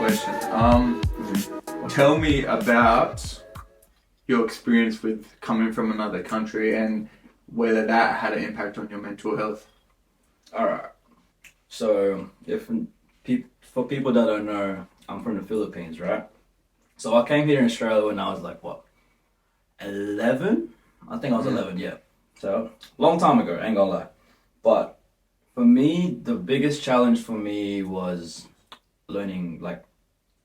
question. Tell me about your experience with coming from another country and whether that had an impact on your mental health. Alright. So, for people that don't know, I'm from the Philippines, right? So I came here in Australia when I was like, what, 11? I think I was 11, yeah. So, long time ago, ain't gonna lie. But for me, the biggest challenge for me was learning like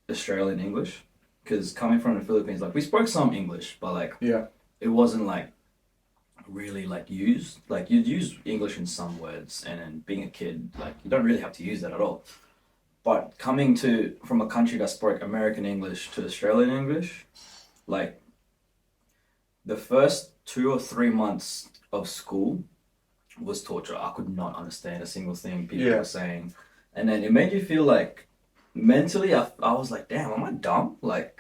Australian English. Because coming from the Philippines, like we spoke some English, but like it wasn't like really like used. Like you'd use English in some words, and then being a kid, like you don't really have to use that at all. But coming from a country that spoke American English to Australian English, like the first 2 or 3 months of school was torture. I could not understand a single thing people were saying. And then it made you feel like mentally I was like, damn, am I dumb? Like,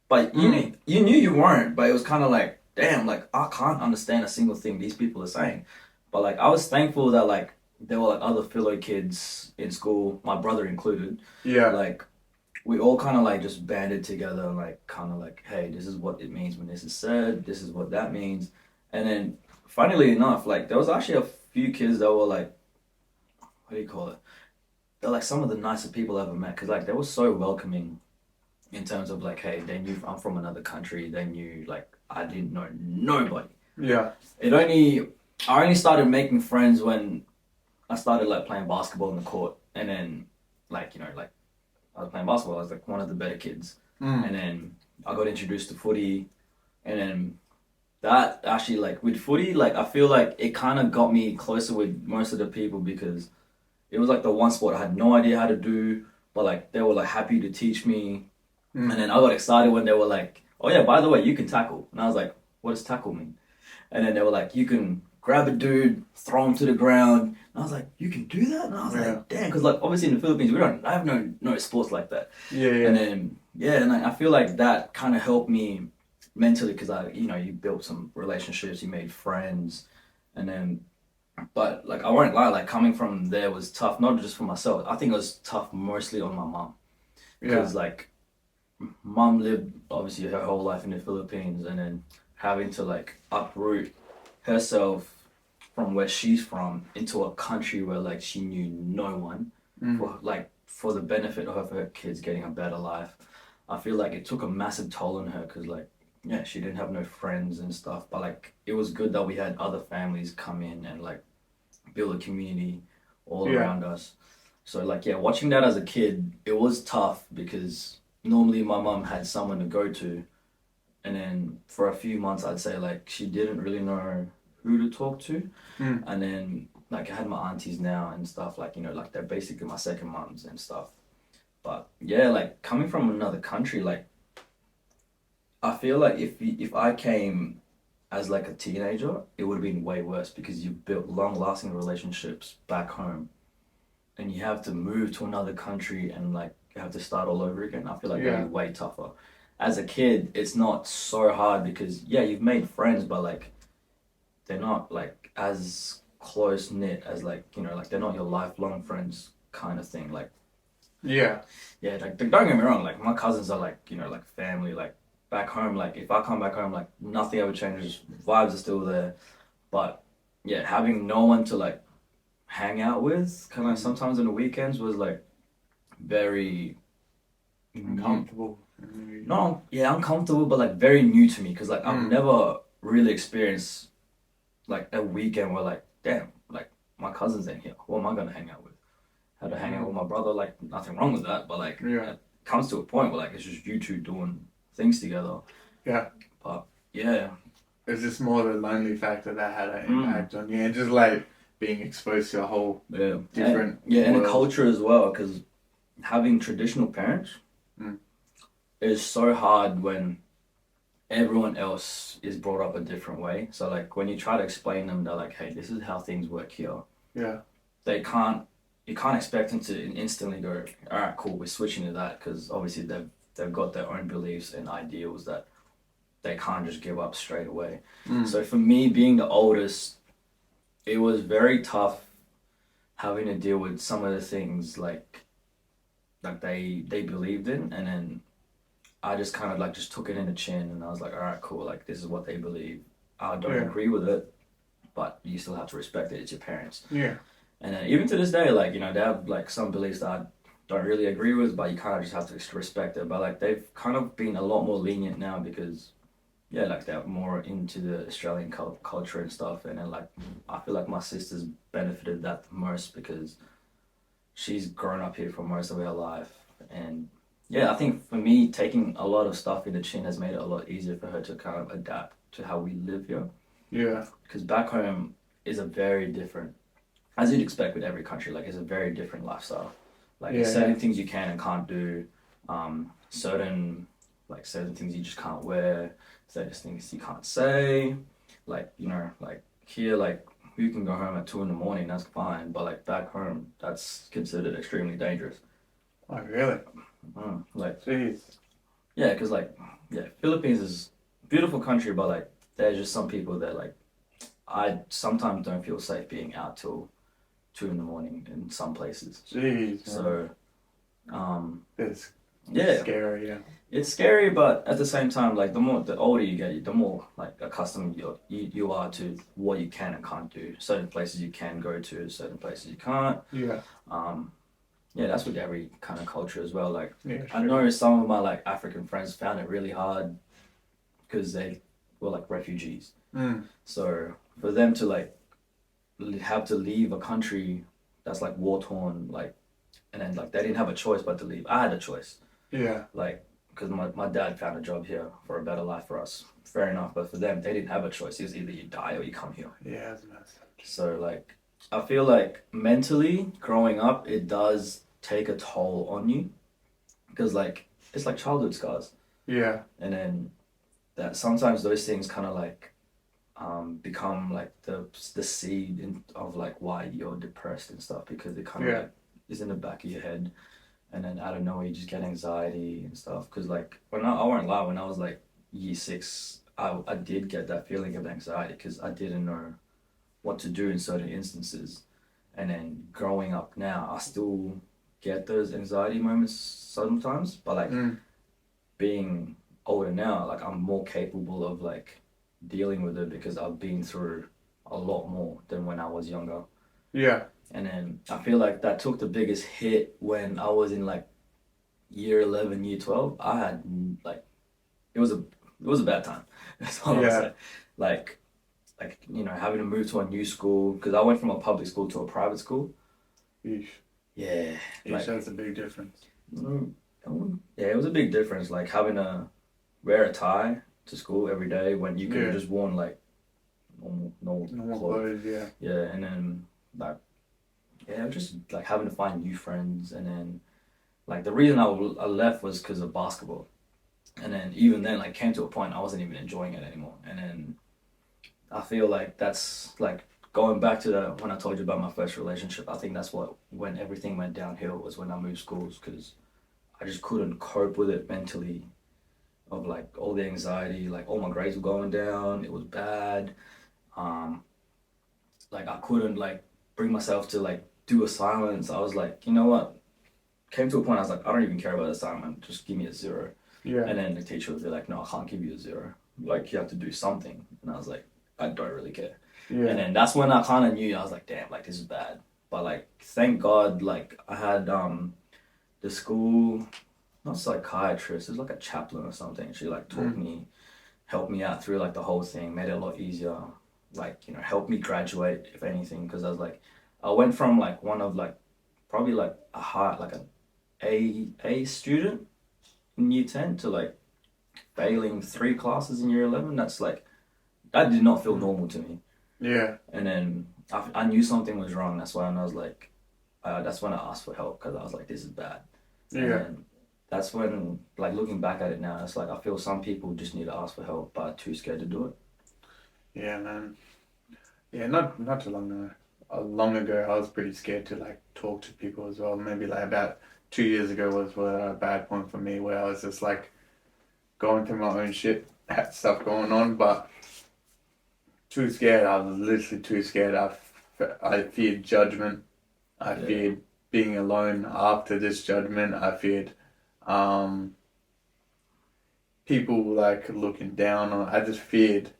but you knew you weren't, but it was kind of like, damn, like I can't understand a single thing these people are saying. But like I was thankful that like there were like other fellow kids in school, my brother included. Yeah. Like we all kind of like just banded together, like kind of like, hey, this is what it means when this is said. This is what that means. And then funnily enough, like there was actually a few kids that were like, what do you call it? They're like some of the nicest people I've ever met, because like they were so welcoming in terms of like, hey, they knew I'm from another country. They knew like I didn't know nobody. Yeah. I only started making friends when I started like playing basketball in the court, and then like, you know, like I was playing basketball, I was like one of the better kids. And then I got introduced to footy, and then that actually like with footy, like I feel like it kind of got me closer with most of the people, because it was like the one sport I had no idea how to do, but like they were like happy to teach me. And then I got excited when they were like, oh yeah, by the way, you can tackle. And I was like, what does tackle mean? And then they were like, you can grab a dude, throw him to the ground. And I was like, you can do that? And I was like, damn, because like obviously in the Philippines, I have no sports like that. And then, and I feel like that kind of helped me mentally, because you built some relationships, you made friends. And then, but like I won't lie, like coming from there was tough, not just for myself. I think it was tough mostly on my mom, because like mom lived obviously her whole life in the Philippines, and then having to like uproot herself from where she's from into a country where like she knew no one for the benefit of her kids getting a better life. I feel like it took a massive toll on her, because like she didn't have no friends and stuff, but like it was good that we had other families come in and like build a community all around us. So like watching that as a kid, it was tough, because normally my mom had someone to go to, and then for a few months I'd say like she didn't really know who to talk to. And then like I had my aunties now and stuff, like, you know, like they're basically my second moms and stuff. But like coming from another country, like I feel like if I came as like a teenager, it would have been way worse, because you built long-lasting relationships back home, and you have to move to another country and like you have to start all over again. I feel like that'd be way tougher. As a kid, it's not so hard, because you've made friends, but like they're not like as close knit as like, you know, like they're not your lifelong friends kind of thing. Like like don't get me wrong, like my cousins are like, you know, like family. Like back home, like if I come back home, like nothing ever changes, vibes are still there. But having no one to like hang out with kind of sometimes on the weekends was like very Uncomfortable. No, uncomfortable, but like very new to me, because like I've never really experienced like a weekend where like, damn, like my cousins ain't here, who am I gonna hang out with? Had to hang out with my brother, like nothing wrong with that, but like it comes to a point where like it's just you two doing things together. But it's just more the lonely factor that had an impact on you, and just like being exposed to a whole different and a culture as well, because having traditional parents is so hard when everyone else is brought up a different way. So like when you try to explain them, they're like, hey, this is how things work here. You can't expect them to instantly go, all right, cool, we're switching to that, because obviously they've got their own beliefs and ideals that they can't just give up straight away. So for me, being the oldest, it was very tough having to deal with some of the things like like they believed in, and then I just kind of like just took it in the chin, and I was like, all right, cool, like this is what they believe. I don't Yeah. agree with it, but you still have to respect it. It's your parents. Yeah. And then even to this day, like, you know, they have like some beliefs that I don't really agree with, but you kind of just have to respect it. But like they've kind of been a lot more lenient now because, yeah, like they're more into the Australian culture and stuff. And then like I feel like my sister's benefited that the most because she's grown up here for most of her life. And yeah, I think for me, taking a lot of stuff in the chin has made it a lot easier for her to kind of adapt to how we live here. Yeah. Because back home is a very different, as you'd expect with every country, like it's a very different lifestyle. Like there's certain things you can and can't do, certain things you just can't wear, certain things you can't say. Like, you know, like here, like you can go home at 2 in the morning, that's fine. But like back home, that's considered extremely dangerous. Oh, really? Like, Jeez. yeah, because like, yeah, Philippines is a beautiful country, but like there's just some people that like I sometimes don't feel safe being out till 2 in the morning in some places. Jeez. So, It's yeah, scary. Yeah. it's scary, but at the same time, like the older you get, the more like accustomed you are to what you can and can't do. Certain places you can go to, certain places you can't. Yeah. Yeah, that's with every kind of culture as well. Like, Yeah. I know some of my like African friends found it really hard because they were like refugees. So for them to like have to leave a country that's like war torn, like, and then like they didn't have a choice but to leave. I had a choice, Yeah. like, because my dad found a job here for a better life for us. Fair enough, but for them, they didn't have a choice. It was either you die or you come here. Yeah. It's nice. So like, I feel like mentally growing up, it does take a toll on you, because like it's like childhood scars, Yeah. and then that sometimes those things kind of like become like the seed of like why you're depressed and stuff, because it kind of like is in the back of your head, and then out of nowhere you just get anxiety and stuff. Because like when I won't lie, when I was like year 6, I did get that feeling of anxiety because I didn't know what to do in certain instances, and then growing up now I still get those anxiety moments sometimes, but like being older now, like I'm more capable of like dealing with it because I've been through a lot more than when I was younger. Yeah. And then I feel like that took the biggest hit when I was in like year 11, year 12. I had like it was a bad time. That's all I'm saying. Like you know, having to move to a new school because I went from a public school to a private school. Eesh. Yeah, like That's a big difference. yeah, it was a big difference. Like having to wear a tie to school every day when you could have just worn like normal clothes. Yeah. Yeah, and then like yeah, just like having to find new friends, and then like the reason I left was because of basketball, and then even then like came to a point I wasn't even enjoying it anymore, and then I feel like that's like going back to the when I told you about my first relationship. I think that's what when everything went downhill was when I moved schools because I just couldn't cope with it mentally, of like all the anxiety, like all my grades were going down. It was bad. Um, like I couldn't like bring myself to like do assignments. I was like, you know what? Came to a point I was like, I don't even care about the assignment. Just give me a 0. Yeah. And then the teacher would be like, no, I can't give you a 0. Like you have to do something. And I was like, I don't really care. Yeah. And then that's when I kind of knew. I was like, damn, like this is bad. But like, thank God, like I had the school, not psychiatrist, it was like a chaplain or something. She like taught me, helped me out through like the whole thing, made it a lot easier. Like, you know, helped me graduate if anything, because I was like, I went from like one of like probably like a high like an A student in year 10 to like failing 3 classes in year 11. That's like that did not feel normal to me. Yeah. And then I knew something was wrong. That's why I was like, that's when I asked for help because I was like, this is bad. Yeah. And then that's when, like, looking back at it now, it's like I feel some people just need to ask for help but are too scared to do it. Yeah, man. Yeah, not too long ago, I was pretty scared to like talk to people as well. Maybe like about 2 years ago was a bad point for me where I was just like going through my own shit, had stuff going on, but too scared. I was literally too scared. I feared judgment. I feared being alone after this judgment. I feared um, people like looking down on. I just feared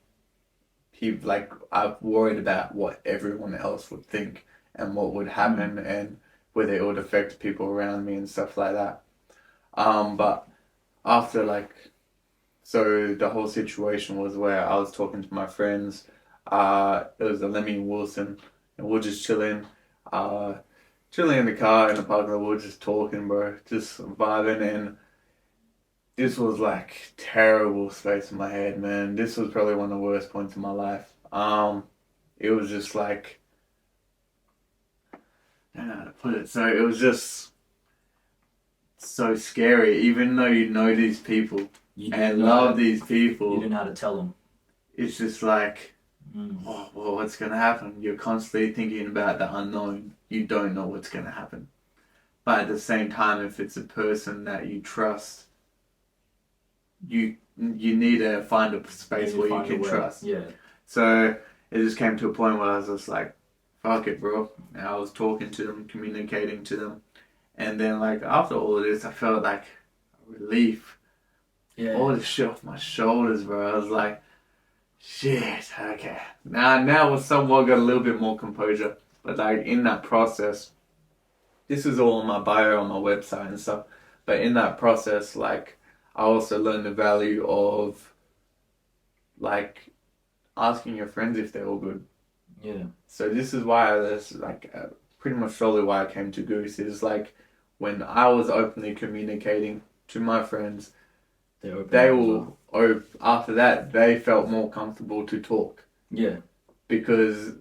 people like I worried about what everyone else would think and what would happen and whether it would affect people around me and stuff like that. But after like so the whole situation was where I was talking to my friends. It was a Lemmy and Wilson, and we're just chilling in the car in the parking lot. We're just talking, bro, just vibing. And this was like terrible space in my head, man. This was probably one of the worst points in my life. It was just like, I don't know how to put it. So it was just so scary, even though you know these people and love these people. You didn't know how to tell them. It's just like, oh, well, what's going to happen? You're constantly thinking about the unknown. You don't know what's going to happen. But at the same time, if it's a person that you trust, you need to find a space where you can trust. Yeah. So it just came to a point where I was just like, fuck it, bro. And I was talking to them, communicating to them. And then like after all of this, I felt like relief. Yeah. All this shit off my shoulders, bro. I was like, shit, okay. Now I somewhat got a little bit more composure. But like in that process, this is all on my bio on my website and stuff. But in that process, like I also learned the value of like asking your friends if they're all good. Yeah. So this is why that's like pretty much solely why I came to Goose is like when I was openly communicating to my friends, they will after that they felt more comfortable to talk. Yeah. Because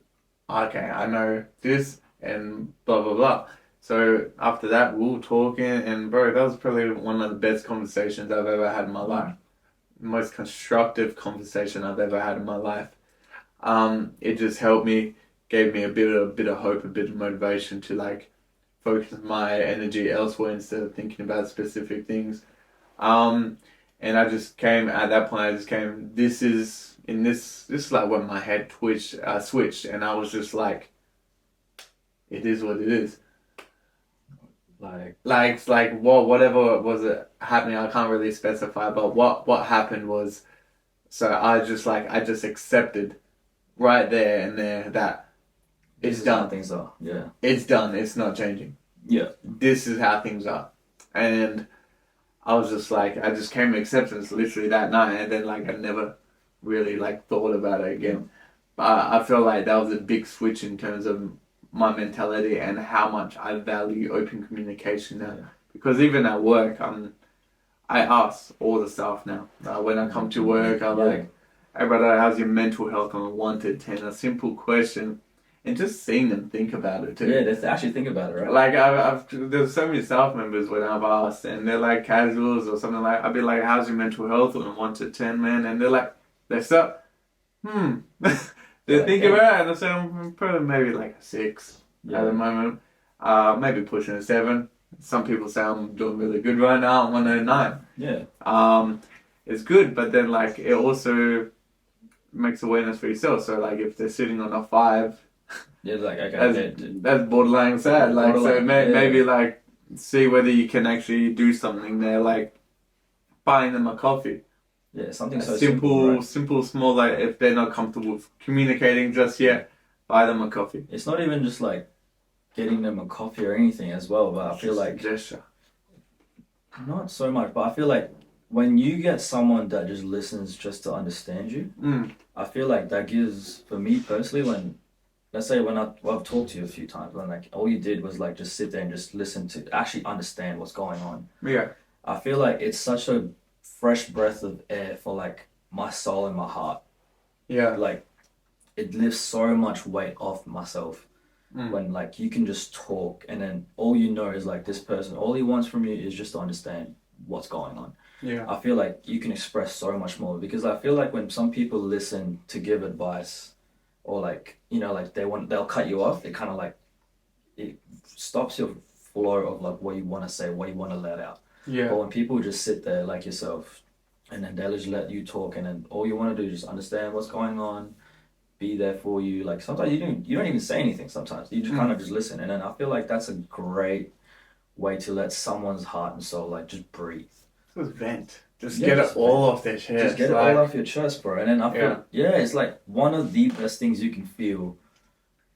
okay, I know this and blah blah blah. So after that, we were talking, and bro, that was probably one of the best conversations I've ever had in my life. Most constructive conversation I've ever had in my life. It just helped me, gave me a bit of hope, a bit of motivation to like focus my energy elsewhere instead of thinking about specific things. And I just came at that point. This is like when my head switched, and I was just like, it is what it is. Like whatever was it happening, I can't really specify, but what happened was, so I just accepted right there and there that it's done. How things are. Yeah. It's done. It's not changing. Yeah. This is how things are. And I was just like, I just came to acceptance literally that night, and then like I never really like thought about it again. But I feel like that was a big switch in terms of my mentality and how much I value open communication now. Yeah. Because even at work, I ask all the staff now. When I come to work, I'm like, hey brother, how's your mental health on a 1 to 10? A simple question. And just seeing them think about it too. Yeah, they actually think about it, right? Like there's so many staff members when I've asked, and they're like casuals or something like. I'll be like, "How's your mental health on a 1 to 10, man?" And they're like, they start, they think about it, and so I'm probably maybe like a 6 at the moment, maybe pushing a 7. Some people say I'm doing really good right now. I'm on a 9. Yeah. It's good, but then like it also makes awareness for yourself. So like if they're sitting on a 5. Yeah, like okay, that's borderline sad. Like borderline, so maybe like see whether you can actually do something there, like buying them a coffee. Yeah, something so simple, right? Simple, small. Like if they're not comfortable with communicating just yet, buy them a coffee. It's not even just like getting them a coffee or anything as well, but I feel just like gesture. Not so much, but I feel like when you get someone that just listens just to understand you, I feel like that gives, for me personally, when let's say when I've talked to you a few times, when like all you did was like just sit there and just listen to actually understand what's going on. Yeah. I feel like it's such a fresh breath of air for like my soul and my heart. Yeah. Like it lifts so much weight off myself when like you can just talk and then all you know is like this person, all he wants from you is just to understand what's going on. Yeah. I feel like you can express so much more because I feel like when some people listen to give advice, or like, you know, like they'll cut you off. It kind of like, it stops your flow of like what you want to say, what you want to let out. Yeah. But when people just sit there like yourself, and then they'll just let you talk, and then all you want to do is just understand what's going on, be there for you. Like sometimes you don't even say anything. Sometimes you just kind of just listen, and then I feel like that's a great way to let someone's heart and soul like just breathe. Just vent. Just get it all off their chest. Just get it all off your chest, bro. And then I feel it's like one of the best things you can feel,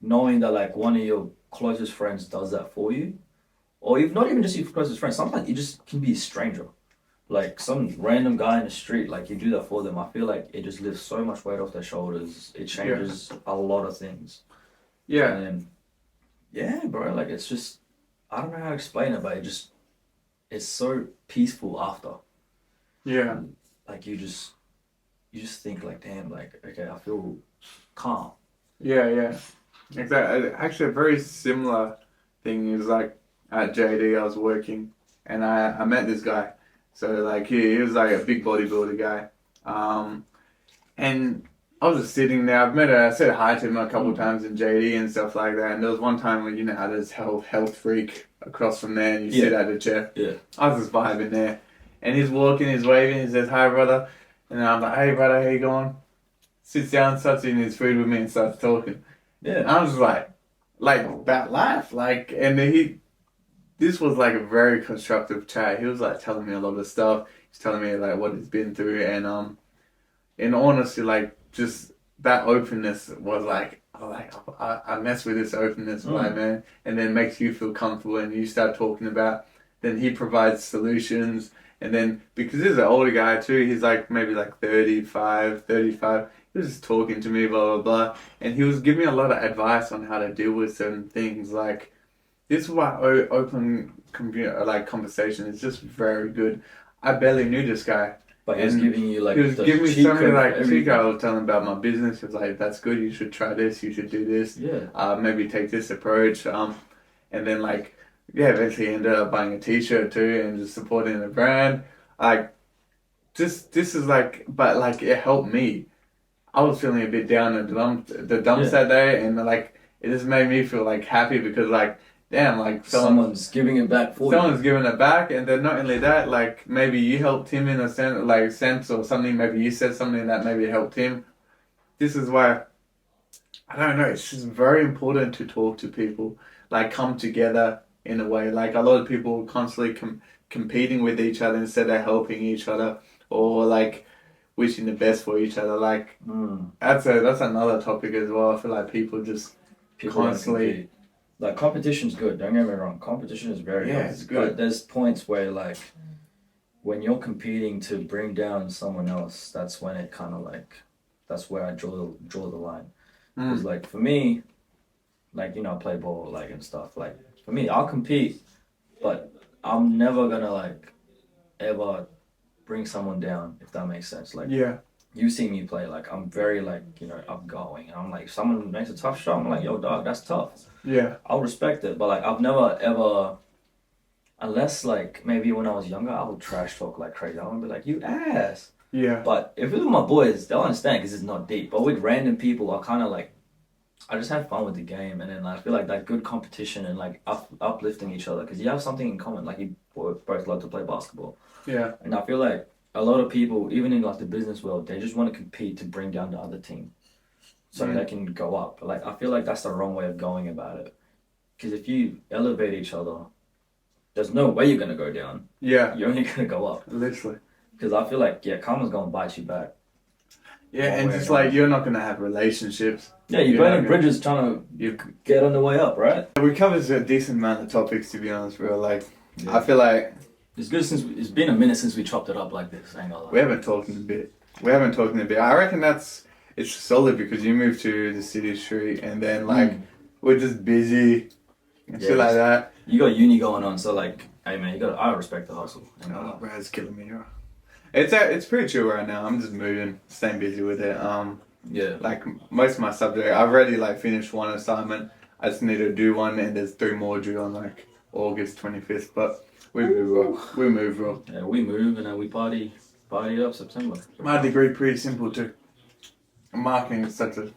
knowing that like one of your closest friends does that for you, or if not even just your closest friend. Sometimes you just can be a stranger. Like some random guy in the street, like you do that for them. I feel like it just lifts so much weight off their shoulders. It changes a lot of things. Yeah. And then, bro, like it's just, I don't know how to explain it, but it's so peaceful after. Yeah. Like you just think like, damn, like, okay, I feel calm. Yeah. Exactly. Actually, a very similar thing is like at JD, I was working and I met this guy. So like he was like a big bodybuilder guy, and I was just sitting there. I said hi to him a couple of times in JD and stuff like that. And there was one time when you know how there's health freak across from there, and you sit at a chair. Yeah. I was just vibing there, and he's walking, he's waving, he says hi brother, and I'm like hey brother, how you going? Sits down, starts eating his food with me, and starts talking. Yeah. And I was just like about life, like, and this was like a very constructive chat. He was like telling me a lot of stuff. He's telling me like what he's been through, and in honesty, like just that openness was like, I mess with this openness, right, man, and then makes you feel comfortable, and you start talking about. Then he provides solutions, and then because he's an older guy too, he's like maybe like 35. He was just talking to me, blah blah blah, and he was giving me a lot of advice on how to deal with certain things, like. This is why open conversation is just very good. I barely knew this guy. But he was giving you like he was giving me so many like cheat I was telling him about my business. He was like, "That's good. You should try this. You should do this. Maybe take this approach." And then eventually ended up buying a T-shirt too and just supporting the brand. Like, this is like, but like it helped me. I was feeling a bit down in the dumps that day, and like it just made me feel like happy because like. Damn, like someone's giving it back for you. Someone's giving it back, and then not only that, like maybe you helped him in a sense or something. Maybe you said something that maybe helped him. This is why I don't know. It's just very important to talk to people, like come together in a way. Like a lot of people constantly competing with each other instead of helping each other or like wishing the best for each other. Like that's another topic as well. I feel like people constantly. Like competition's good, don't get me wrong. Competition is very good. It's good. But there's points where like when you're competing to bring down someone else, that's when it kind of like that's where I draw the line. Because like for me, like I play ball like and stuff. Like for me, I'll compete, but I'm never gonna like ever bring someone down if that makes sense. Like you see me play, like I'm very like outgoing. And I'm like, if someone makes a tough shot, I'm like, yo dog, that's tough. Yeah. I'll respect it, but like I've never ever, unless like maybe when I was younger, I would trash talk like crazy. I would be like, you ass. Yeah. But if it was my boys, they'll understand because it's not deep. But with random people, I kind of like, I just have fun with the game, and then I feel like that good competition and like uplifting each other because you have something in common. Like you both love to play basketball. Yeah. And I feel like a lot of people, even in like the business world, they just want to compete to bring down the other team. So they can go up. Like I feel like that's the wrong way of going about it. Because if you elevate each other, there's no way you're gonna go down. Yeah. You're only gonna go up. Literally. Because I feel like karma's gonna bite you back. Yeah, and just like you're not gonna have relationships. Yeah, you're burning bridges trying to get on the way up, right? We covered a decent amount of topics to be honest, bro. Like I feel like it's good since it's been a minute since we chopped it up like this. I ain't gonna lie. We haven't talked in a bit. I reckon it's solid because you moved to the city street and then like we're just busy and shit like that. You got uni going on, so like, hey man, I respect the hustle. Oh, bro, it's killing me, bro. It's pretty chill right now. I'm just moving, staying busy with it. Like most of my subject, I've already like finished one assignment. I just need to do one, and there's 3 more due on like August 25th. But we move, bro. Yeah, we move and then we party up September. My degree pretty simple too. Marketing is such a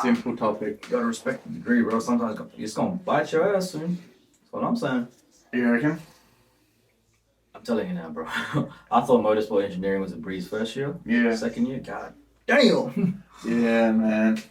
simple topic. You gotta respect the degree, bro. Sometimes it's gonna bite your ass soon. That's what I'm saying. You reckon? I'm telling you now, bro. I thought motorsport engineering was a breeze first year. Yeah. Second year, God. Damn. Yeah, man.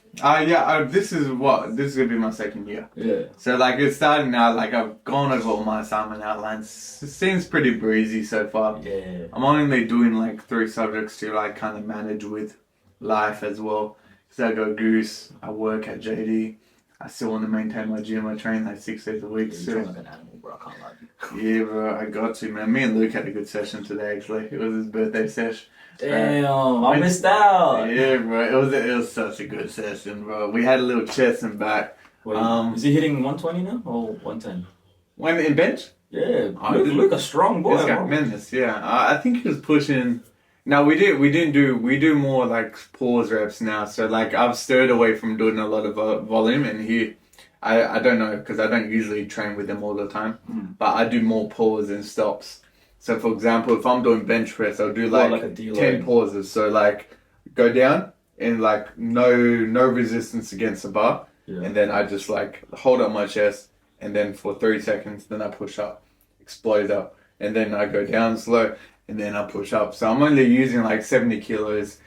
This is gonna be my second year. Yeah. So like it's starting now. Like I've gone over all my assignment outlines. It seems pretty breezy so far. Yeah. I'm only doing like 3 subjects to like kind of manage with life as well. So I go Goose. I work at JD. I still want to maintain my gym. I train like 6 days a week. Yeah, So you train like an animal, bro. I can't lie. yeah, bro. I got to, man. Me and Luke had a good session today. Actually, it was his birthday sesh. Damn, I missed out. Yeah, bro. It was such a good session, bro. We had a little chest and back. Wait, is he hitting 120 now or 110? When in bench? Yeah, Luke a strong boy. This guy, menace, yeah. I think he was pushing. No, we do more like pause reps now. So like I've stirred away from doing a lot of volume, and I don't know because I don't usually train with them all the time, but I do more pause and stops. So for example, if I'm doing bench press, I'll do like a 10 pauses. So like go down and like no resistance against the bar, and then I just like hold up my chest, and then for 3 seconds, then I push up, explode up, and then I go down slow. And then I push up. So I'm only using like 70 kilos,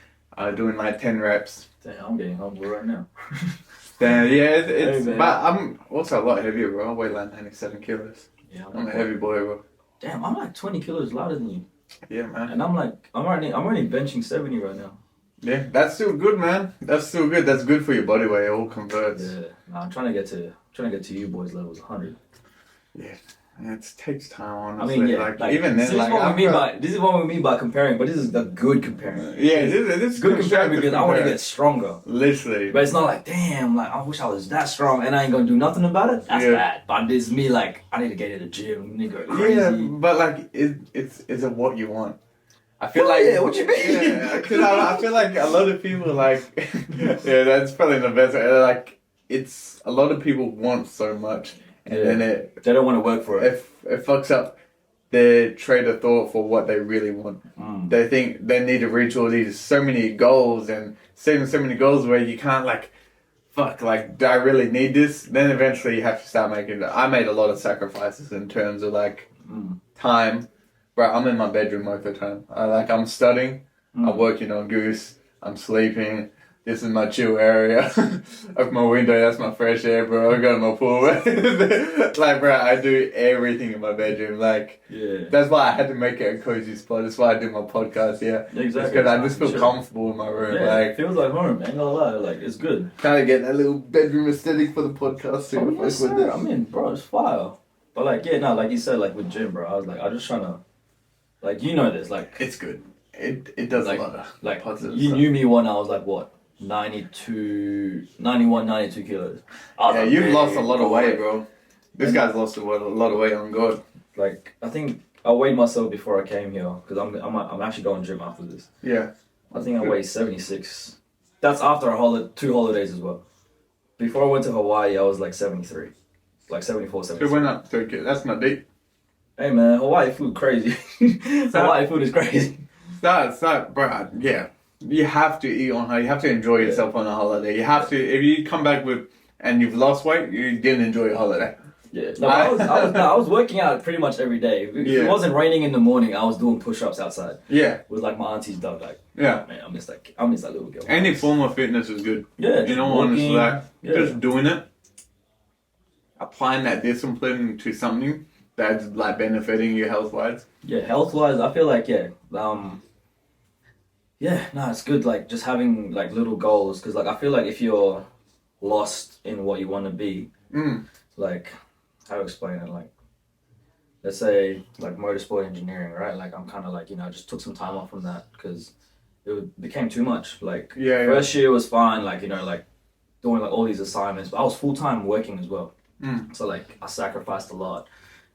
doing like 10 reps. Damn, I'm getting humble right now. Then it's but I'm also a lot heavier, bro. I weigh like 97 kilos. Yeah, I'm a heavy boy, bro. Damn, I'm like 20 kilos lighter than you. Yeah, man. And I'm already benching 70 right now. Yeah, that's still good, man. That's still good. That's good for your body weight. It all converts. Yeah, I'm trying to get to you boys levels 100. Yeah. It takes time, honestly. I mean, yeah, like even then, this is what we mean by comparing, but this is a good comparing. Yeah, this is good comparing because I want to get stronger. Literally. But it's not like, damn, like I wish I was that strong and I ain't gonna do nothing about it. That's bad. But this is me like, I need to get to the gym, need to go crazy. Yeah, but like, is it what you want? I feel what you mean? Yeah, cause I feel like a lot of people like, yeah, that's probably the best. Like, it's a lot of people want so much. And then they don't want to work for it. It fucks up their trade of thought for what they really want. They think they need to reach all these so many goals and setting so many goals where you can't like, fuck, like, do I really need this? Then eventually you have to start making. I made a lot of sacrifices in terms of like time. Bro, I'm in my bedroom most of the time. I'm studying. I'm working on Goose. I'm sleeping. This is my chill area. Open my window, that's my fresh air, bro. I go to my pool. Like, bro, I do everything in my bedroom. Like, that's why I had to make it a cozy spot. That's why I do my podcast, yeah. Exactly. Because I just feel comfortable in my room. Yeah, like, it feels like home, man. No lie. Like, it's good. Kind of get that little bedroom aesthetic for the podcast too. Oh, yes, sir. I mean, bro, it's fire. But like, yeah, no, like you said, like with gym, bro, I was like, I'm just trying to, like, you know this, like. It's good. It does like, a lot of like, positive you stuff. knew me when I was like, what? 92 kilos. Yeah, you've lost a lot of weight, bro. This guy's lost a lot of weight on God. Like, I think I weighed myself before I came here because I'm actually going gym after this. Yeah. I think I weighed 76. That's after 2 holidays as well. Before I went to Hawaii, I was like 73. Like 74, 73. It went up 3 That's not deep. Hey man, Hawaii food crazy. Hawaii food is crazy. That's not, bro. Yeah. You have to eat on holiday. You have to enjoy yourself on a holiday. You have to. If you come back and you've lost weight, you didn't enjoy your holiday. Yeah. No, I was working out pretty much every day. If it wasn't raining in the morning, I was doing push-ups outside. Yeah. With like my auntie's dog. Like, yeah. Man, I miss that little girl. Any form of fitness is good. Yeah. You know, honestly, like just doing it, applying that discipline to something that's like benefiting you health-wise. Yeah, health-wise, I feel like it's good, like, just having, like, little goals, because, like, I feel like if you're lost in what you want to be, like, how to explain it, like, let's say, like, motorsport engineering, right? Like, I'm kind of, like, I just took some time off from that, because became too much. Like, first year was fine, like, like, doing, like, all these assignments, but I was full-time working as well. So, like, I sacrificed a lot.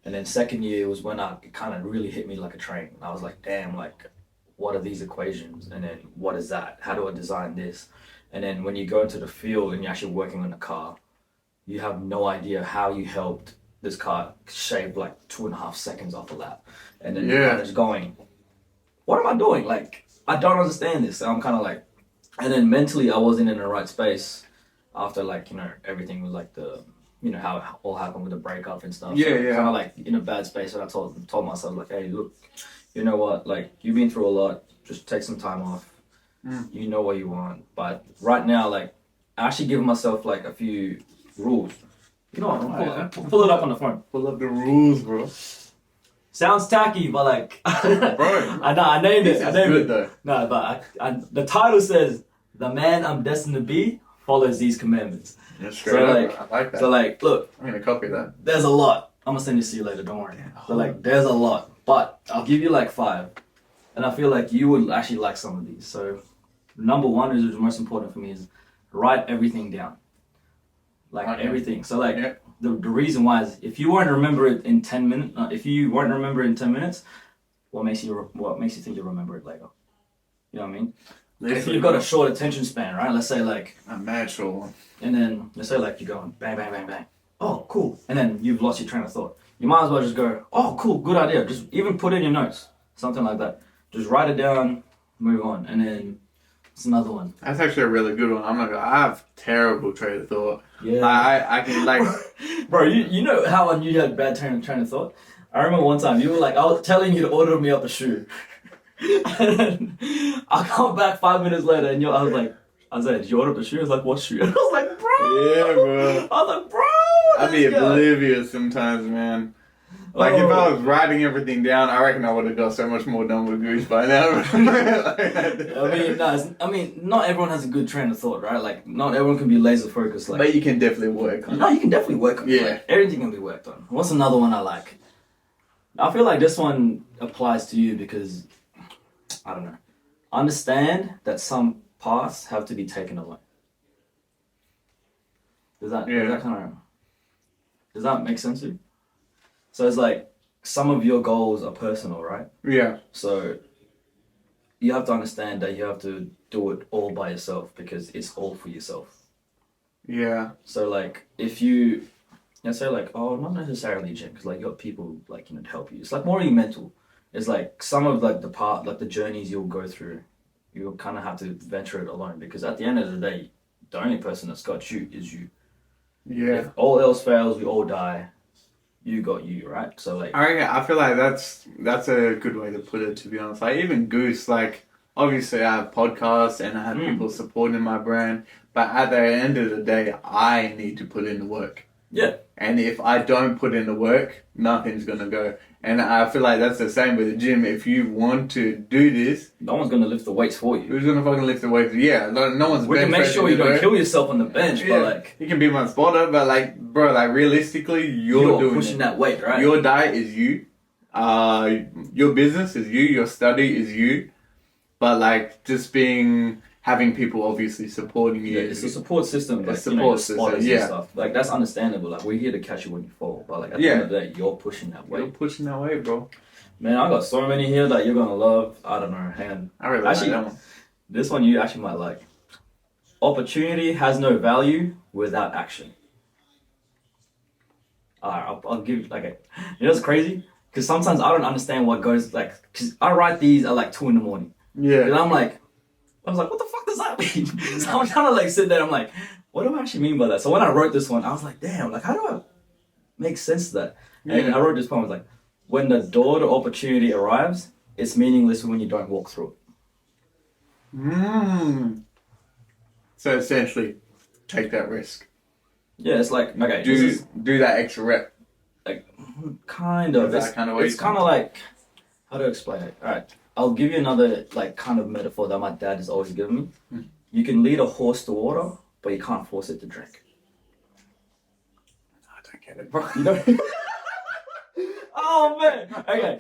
And then second year was when it kind of really hit me like a train. I was like, damn, like, what are these equations? And then what is that? How do I design this? And then when you go into the field and you're actually working on a car, you have no idea how you helped this car shave like 2.5 seconds off a lap. And then you're kind of just going, what am I doing? Like, I don't understand this. And I'm kind of like, and then mentally I wasn't in the right space after like, everything was like how it all happened with the breakup and stuff. Kind of like in a bad space. And I told myself like, hey, look, you know what? Like, you've been through a lot. Just take some time off. You know what you want. But right now, like, I actually give myself like a few rules. You know what? I'll pull it up on the phone. Pull up the rules, bro. Sounds tacky, but like, bro, I named it. I named good, it. though. No, but the title says, "The man I'm destined to be follows these commandments." Yeah, straight up. I like that. So like, look, I'm gonna copy that. there's a lot. I'm gonna send this to you later. Don't worry. So like, there's a lot, but I'll give you like 5, and I feel like you would actually like some of these. So, number 1 is the most important for me is write everything down. Like everything. So like. The reason why is if you won't remember it in 10 minutes, what makes you think you'll remember it later? You know what I mean? If you've got a short attention span, right? Let's say like a mad short one. And then let's say like you're going bang bang bang bang. Oh, cool. And then you've lost your train of thought. You might as well just go, oh, cool, good idea. Just even put it in your notes, something like that. Just write it down, move on, and then it's another one. That's actually a really good one. I'm not gonna. I have terrible train of thought. Yeah. I can like. Bro, you know how I knew you had bad train of thought? I remember one time you were like, I was telling you to order me up a shoe. And then I come back 5 minutes later and I was like, did you order up the shoe? I was like, what shoe? And I was like, bro. Yeah, bro. I was like, bro. I'd be oblivious sometimes, man. Like, if I was writing everything down, I reckon I would have got so much more done with Goose by now. I mean, not everyone has a good train of thought, right? Like, not everyone can be laser focused. Like, but you can definitely work on it. No, you can definitely work on it. Yeah. Like, everything can be worked on. What's another one I like? I feel like this one applies to you because, I don't know. Understand that some paths have to be taken away. Does that make sense to you? So it's like some of your goals are personal, right? Yeah. So you have to understand that you have to do it all by yourself because it's all for yourself. Yeah. So like if you, let's say like, oh, not necessarily gym, because like you got people like, to help you. It's like more mental. It's like some of like the journeys you'll go through, you'll kind of have to venture it alone because at the end of the day, the only person that's got you is you. Yeah. If all else fails, we all die. You got you, right? So like, I feel like that's a good way to put it. To be honest, like even Goose, like obviously I have podcasts and I have people supporting my brand, but at the end of the day, I need to put in the work. Yeah. And if I don't put in the work, nothing's gonna go. And I feel like that's the same with the gym. If you want to do this, no one's gonna lift the weights for you. Who's gonna fucking lift the weights? Yeah, no one's. We can make sure you don't kill yourself on the bench, but like you can be my spotter, but like, bro, like realistically, you're doing pushing that weight, right? Your diet is you. Your business is you. Your study is you. But like, just having people obviously supporting you. Yeah, it's a support system. Like, support system. And stuff. Like that's understandable. Like we're here to catch you when you fall, but like at the end of the day, you're pushing that weight. You're pushing that weight, bro. Man, I got so many here that you're gonna love. I don't know, and I really like that one. This one you actually might like. Opportunity has no value without action. Alright, I'll give you like you know what's crazy? Because sometimes I don't understand what goes like. Because I write these at like 2 a.m. Yeah. And I was like, what the fuck does that mean? So I'm trying to like sit there. I'm like, what do I actually mean by that? So when I wrote this one, I was like, damn, like how do I make sense of that? Yeah. And I wrote this poem. I was like, when the door to opportunity arrives, it's meaningless when you don't walk through it. So essentially, take that risk. Yeah, it's like okay, do that extra rep. Like kind of. It's kind of like how to explain it. All right, I'll give you another like kind of metaphor that my dad has always given me. You can lead a horse to water, but you can't force it to drink. I don't get it, bro. You know? Oh man. Okay.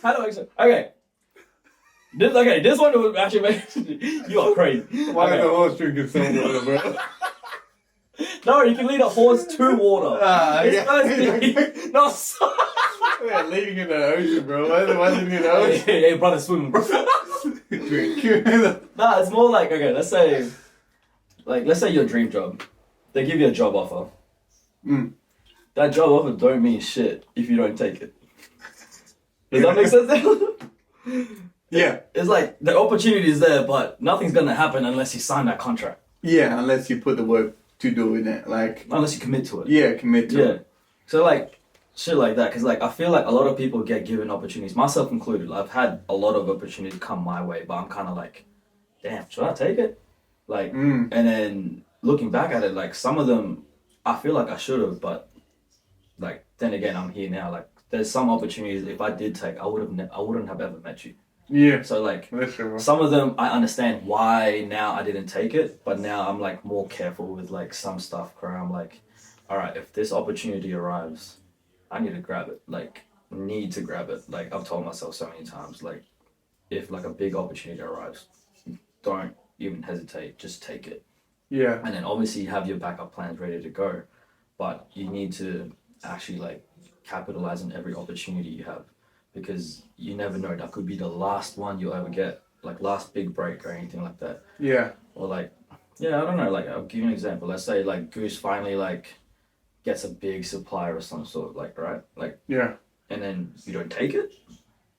How do I explain? Okay. This one would actually make you are crazy. Why is the horse drinking some water, bro? No, you can lead a horse to water. No, yeah, leading in the ocean, bro. Why is it in the ocean? Hey, brother, swimming, bro. Nah, it's more like okay. Let's say your dream job. They give you a job offer. That job offer don't mean shit if you don't take it. Does that make sense? Yeah. It's like the opportunity is there, but nothing's gonna happen unless you sign that contract. Yeah, unless you put the work to doing it, like unless you commit to it. Yeah, commit to it. So like shit like that, because like I feel like a lot of people get given opportunities, myself included. I've had a lot of opportunities come my way, but I'm kind of like, damn, should I take it? Like, and then looking back at it, like some of them, I feel like I should have, but like then again, I'm here now. Like, there's some opportunities if I did take, I wouldn't have ever met you. Yeah. So like, Literally. some of them I understand why now I didn't take it, but now I'm like more careful with like some stuff where I'm like, all right, if this opportunity arrives, I need to grab it. Like, need to grab it. Like I've told myself so many times, like if like a big opportunity arrives, don't even hesitate, just take it. Yeah. And then obviously you have your backup plans ready to go, but you need to actually like capitalize on every opportunity you have, because you never know, that could be the last one you'll ever get, like last big break or anything like that. Yeah. Or like, yeah, I don't know, like I'll give you an example. Let's say like Goose finally like gets a big supplier of some sort, like, right? Like, yeah. And then you don't take it,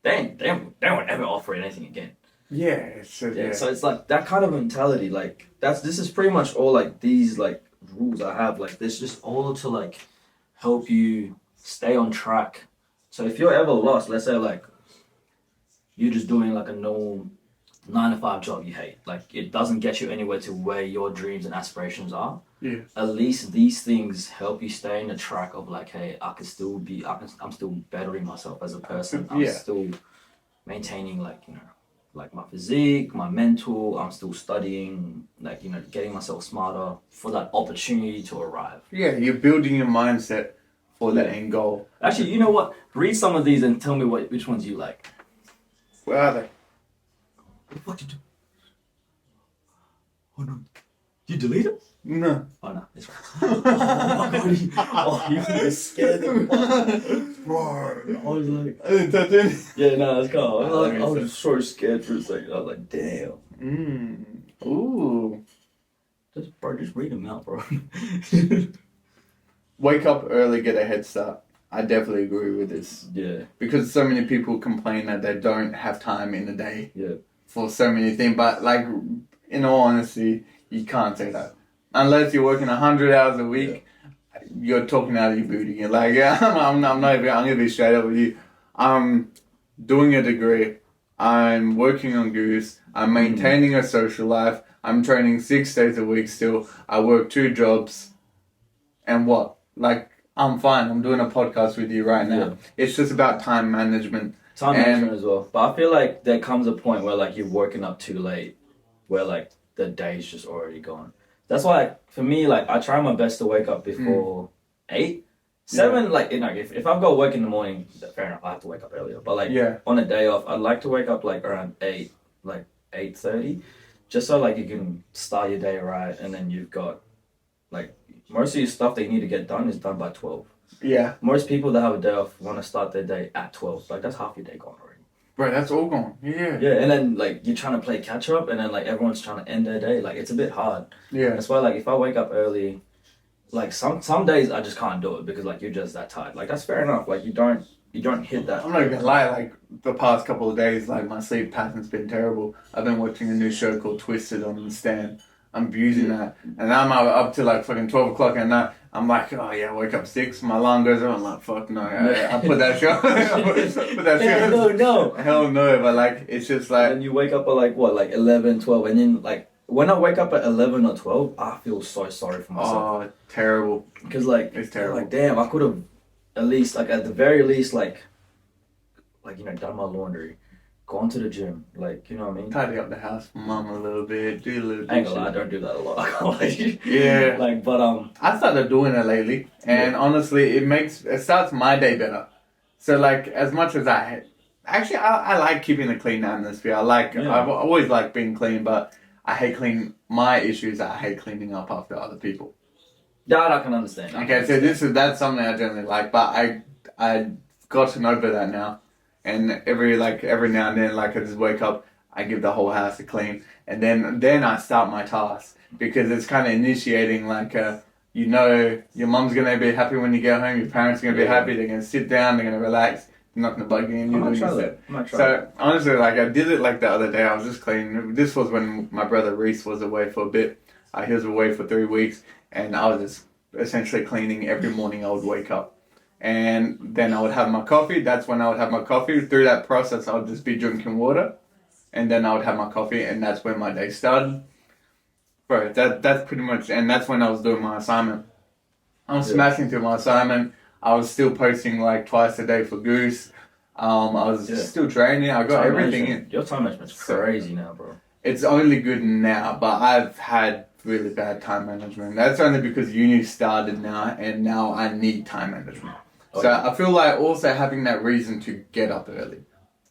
they won't ever offer anything again. Yeah. So it's like that kind of mentality. Like this is pretty much all like these like rules I have. Like this just all to like help you stay on track. So if you're ever lost, let's say like you're just doing like a normal 9 to 5 job you hate, like it doesn't get you anywhere to where your dreams and aspirations are. Yeah. At least these things help you stay in the track of like, hey, I'm still bettering myself as a person. I'm still maintaining like, you know, like my physique, my mental. I'm still studying, like, you know, getting myself smarter for that opportunity to arrive. Yeah, you're building your mindset for that end goal. Actually, you know what? Read some of these and tell me which ones you like. Where are they? What did you do? Oh no. You delete it? No. Oh no, it's right. Oh, you were scared of I was like, I didn't touch it. yeah, no, it's cool. I was just so scared for a second. I was like, damn. Ooh. Just read them out, bro. Wake up early, get a head start. I definitely agree with this. Yeah. Because so many people complain that they don't have time in the day. Yeah. For so many things, but like, in all honesty, you can't say that. Unless you're working 100 hours a week, you're talking out of your booty. You're like, yeah, I'm gonna be straight up with you. I'm doing a degree. I'm working on Goose. I'm maintaining a social life. I'm training 6 days a week still. I work 2 jobs. And what? Like, I'm fine. I'm doing a podcast with you right now. Yeah. It's just about time management. Time management as well. But I feel like there comes a point where like you're working up too late, where like the day's just already gone. That's why for me, like I try my best to wake up before 8. 7, like, you know, if I've got work in the morning, fair enough, I have to wake up earlier. But like on a day off, I'd like to wake up like around 8, like 8:30, just so like you can start your day right, and then you've got like most of your stuff that you need to get done is done by 12. Yeah. Most people that have a day off want to start their day at 12. Like that's half your day gone already. Bro, that's all gone. Yeah. Yeah, and then like you're trying to play catch up, and then like everyone's trying to end their day. Like it's a bit hard. Yeah. That's why like if I wake up early, like some days I just can't do it because like you're just that tired. Like that's fair enough. Like you don't hit that. I'm not gonna lie. Like the past couple of days, like my sleep pattern's been terrible. I've been watching a new show called Twisted on the Stand. I'm abusing that, and I'm up to like fucking 12 o'clock at night. I'm like, oh yeah, I wake up 6. My alarm goes on. I'm like, fuck no. I put that show. put that show. No. Hell no. But like, it's just like. And you wake up at like what, like 11, 12, and then like when I wake up at 11 or 12, I feel so sorry for myself. Oh, terrible. Because like it's terrible. Like damn, I could have at least like at the very least like you know done my laundry. Gone to the gym, like, you know what I mean? Tidy up the house for mum a little bit, do a little bit. I ain't gonna lie, I don't do that a lot. Yeah. Like, but I started doing it lately, and honestly, it starts my day better. So like, as much as I like keeping a clean atmosphere. I've always liked being clean, but I hate cleaning. My issue is I hate cleaning up after other people. That I can understand. So that's something I generally like, but I gotten over that now. And every now and then, like I just wake up, I give the whole house a clean, and then I start my task, because it's kind of initiating, like, you know, your mum's gonna be happy when you get home, your parents are gonna be happy, they're gonna sit down, they're gonna relax, they're not gonna bug you, and you're doing your stuff. So honestly, like I did it like the other day, I was just cleaning. This was when my brother Reese was away for a bit. He was away for 3 weeks, and I was just essentially cleaning every morning. I would wake up. And then I would have my coffee. That's when I would have my coffee. Through that process, I would just be drinking water. and then I would have my coffee, and that's when my day started. Bro, that's pretty much, and that's when I was doing my assignment. I'm smashing through my assignment. I was still posting like twice a day for Goose. I was still training. I got everything in. Your time management's crazy now, bro. It's only good now, but I've had really bad time management. That's only because uni started now, and now I need time management. So I feel like also having that reason to get up early.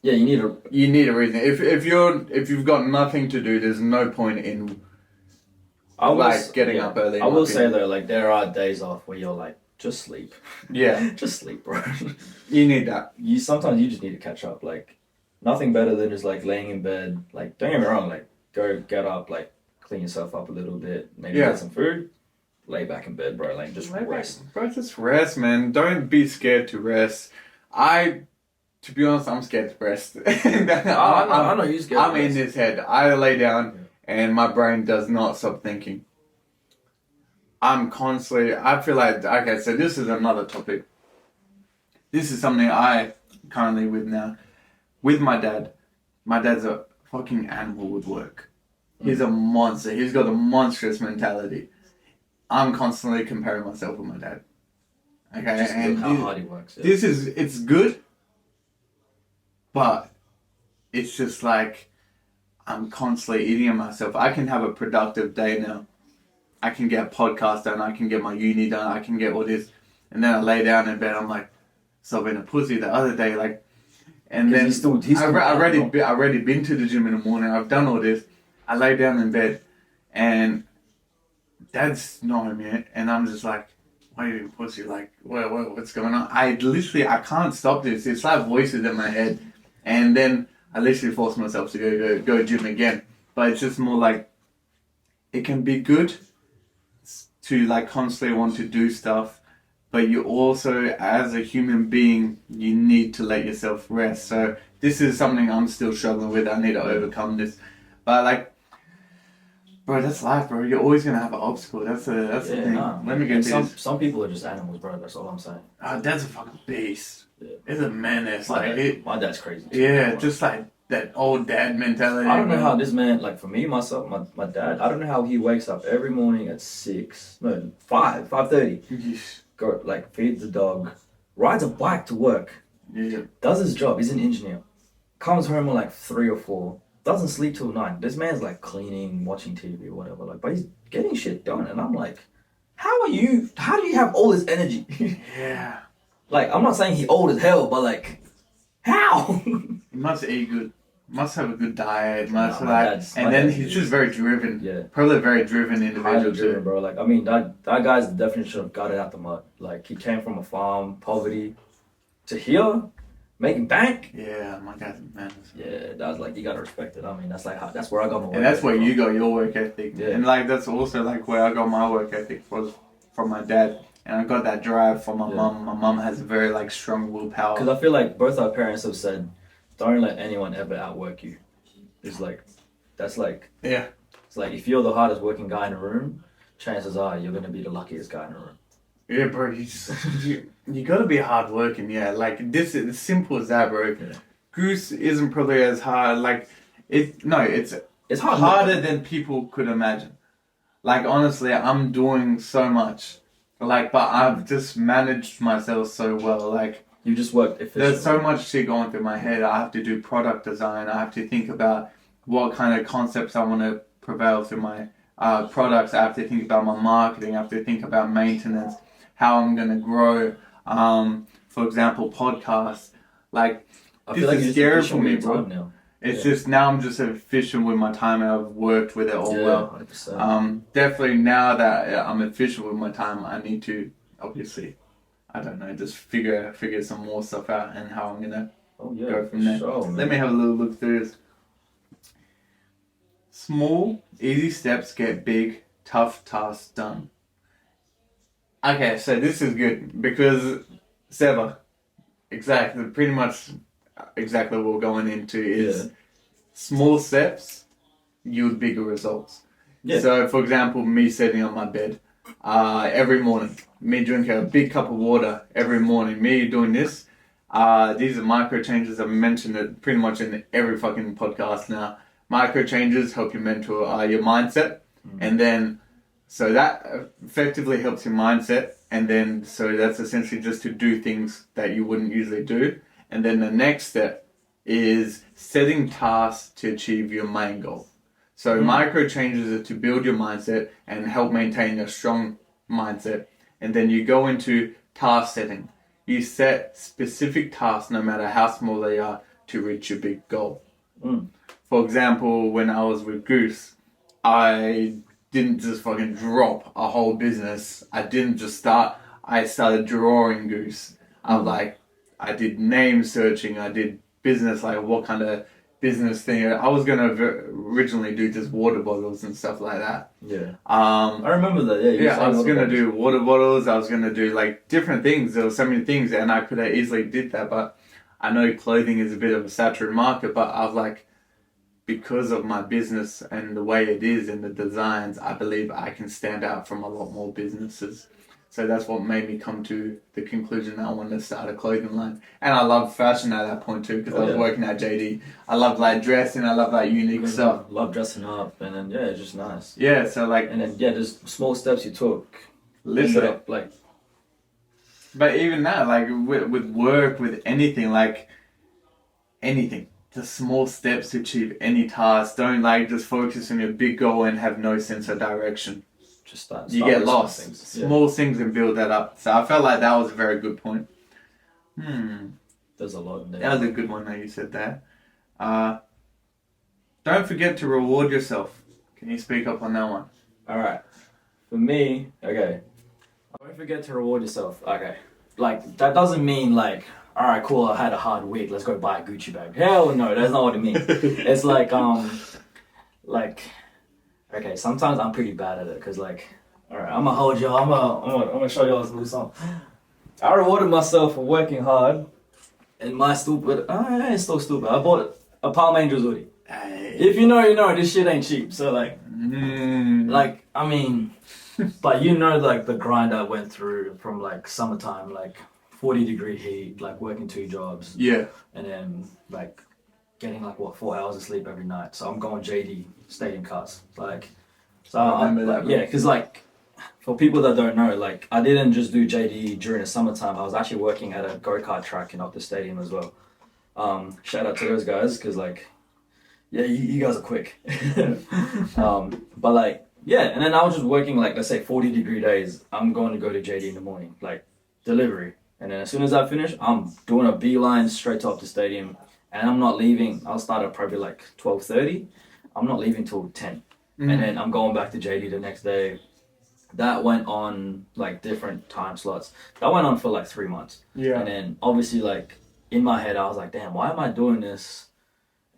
Yeah, you need a reason. If you've got nothing to do, there's no point in getting up early. I will say though, like there are days off where you're like, just sleep. Yeah. Just sleep, bro. You need that. Sometimes you just need to catch up. Like nothing better than just like laying in bed. Like don't get me wrong, like get up, like clean yourself up a little bit, maybe get some food, lay back in bed, bro. Like just rest. Bro, just rest, man. Don't be scared to rest. To be honest, I'm scared to rest. I know you're scared. I'm in this head. I lay down and my brain does not stop thinking. I feel like, okay, so this is another topic. This is something I currently with now. With my dad. My dad's a fucking animal with work. He's a monster. He's got a monstrous mentality. I'm constantly comparing myself with my dad. Okay, just and how hard he works. Yeah. It's good, but it's just like I'm constantly eating at myself. I can have a productive day now. I can get a podcast done. I can get my uni done. I can get all this, and then I lay down in bed. I'm like, so being a pussy the other day, like, and then I've already been to the gym in the morning. I've done all this. I lay down in bed, and Dad's knowing me, and I'm just like, why are you being pussy? Like, what's going on? I can't stop this. It's like voices in my head, and then I literally force myself to go gym again. But it's just more like, it can be good to like constantly want to do stuff, but you also, as a human being, you need to let yourself rest. So this is something I'm still struggling with. I need to overcome this, but like, bro, that's life, bro. You're always gonna have an obstacle. That's the thing. Nah, Let me get some people are just animals, bro. That's all I'm saying. Dad's a fucking beast. Yeah. It's a menace. My dad's crazy. Yeah, just like that old dad mentality. I don't know how this man, like for me, myself, my dad, I don't know how he wakes up every morning at 5:30. Go, like, feeds the dog, rides a bike to work, does his job, he's an engineer, comes home at like 3 or 4, doesn't sleep till 9. This man's like cleaning, watching TV or whatever, like, but he's getting shit done, and I'm like, how do you have all this energy? Yeah. Like, I'm not saying he old as hell, but like, how? He must eat good. Must have a good diet. He's just very driven. Yeah. Probably a very driven individual driven, bro. Like, I mean, that guy's the definition of got it out the mud. Like, he came from a farm, poverty, to here, making bank. Yeah, my dad's a man. Yeah, that was like, you gotta respect it. I mean, that's like that's where I got my work. And that's where you got your work ethic. Yeah. And like that's also like where I got my work ethic was from my dad. And I got that drive from my mum. My mum has a very like strong willpower. Because I feel like both our parents have said, don't let anyone ever outwork you. It's like, that's like, it's like if you're the hardest working guy in the room, chances are you're gonna be the luckiest guy in the room. Yeah, bro. You gotta be hard working. Yeah, like this is as simple as that, bro. Yeah. Goose isn't probably as hard. Like it's harder than people could imagine. Like honestly, I'm doing so much. Like, but I've just managed myself so well. Like. You just worked efficiently. There's so much shit going through my head. I have to do product design. I have to think about what kind of concepts I want to prevail through my products. I have to think about my marketing. I have to think about maintenance, how I'm going to grow. For example, podcasts. Like, this is scary for me, bro. Now. It's just now I'm just efficient with my time and I've worked with it all well. 100%. Definitely now that I'm efficient with my time, I need to obviously... I don't know, just figure some more stuff out and how I'm gonna go from there. Sure, Let me have a little look through this. Small, easy steps get big, tough tasks done. Okay, so this is good because Seva, pretty much exactly what we're going into is small steps yield bigger results. Yeah. So, for example, me sitting on my bed every morning. Me drinking a big cup of water every morning. Me doing this. These are micro changes. I've mentioned it pretty much in every fucking podcast now. Micro changes help you mentor your mindset, and then so that effectively helps your mindset, and then so that's essentially just to do things that you wouldn't usually do, and then the next step is setting tasks to achieve your main goal. So micro changes are to build your mindset and help maintain a strong mindset, and then you go into task setting. You set specific tasks, no matter how small they are, to reach your big goal. For example, when I was with Goose, I didn't just fucking drop a whole business. I didn't just start. I started drawing Goose. I did name searching. I did business, like what kind of business thing. I was going to originally do just water bottles and stuff like that. Yeah. I remember that. Yeah. I was going to do water bottles. I was going to do like different things. There were so many things, and I could have easily did that. But I know clothing is a bit of a saturated market, but I was like, because of my business and the way it is and the designs, I believe I can stand out from a lot more businesses. So that's what made me come to the conclusion that I wanted to start a clothing line. And I love fashion at that point too, because I was working at JD. I love like dressing, I love like unique stuff. Love dressing up, and then it's just nice. Yeah, so like... And then just small steps you took. Listen. Up, like... But even that, like with work, with anything, like anything. Just small steps to achieve any task. Don't like just focus on your big goal and have no sense of direction. Just start you get lost. Small things and build that up. So I felt like that was a very good point. There's a lot in there. That was a good one that you said there. Don't forget to reward yourself. Can you speak up on that one? Alright. For me, okay. Don't forget to reward yourself. Okay. Like, that doesn't mean like, alright, cool, I had a hard week, let's go buy a Gucci bag. Hell no, that's not what it means. It's like, okay, sometimes I'm pretty bad at it, because like, alright, I'm gonna hold y'all, I'm gonna show y'all some new song. I rewarded myself for working hard, and my stupid, it's still stupid, I bought a Palm Angels hoodie. Hey. If you know, you know, this shit ain't cheap, so like, I mean, but you know, like the grind I went through from like summertime, like 40-degree heat, like working 2 jobs. Yeah. And then like getting like 4 hours of sleep every night. So I'm going JD stadium cuts. Like, so because like for people that don't know, like I didn't just do JD during the summertime. I was actually working at a go-kart track in Optus Stadium as well. Shout out to those guys, because like, you guys are quick. But like, and then I was just working like, let's say 40-degree days. I'm going to go to JD in the morning, like delivery. And then as soon as I finish, I'm doing a beeline straight to the stadium, and I'm not leaving. I'll start at probably like 12:30. I'm not leaving till 10, and then I'm going back to JD the next day. That went on like different time slots. That went on for like 3 months. Yeah. And then obviously like in my head, I was like, damn, why am I doing this?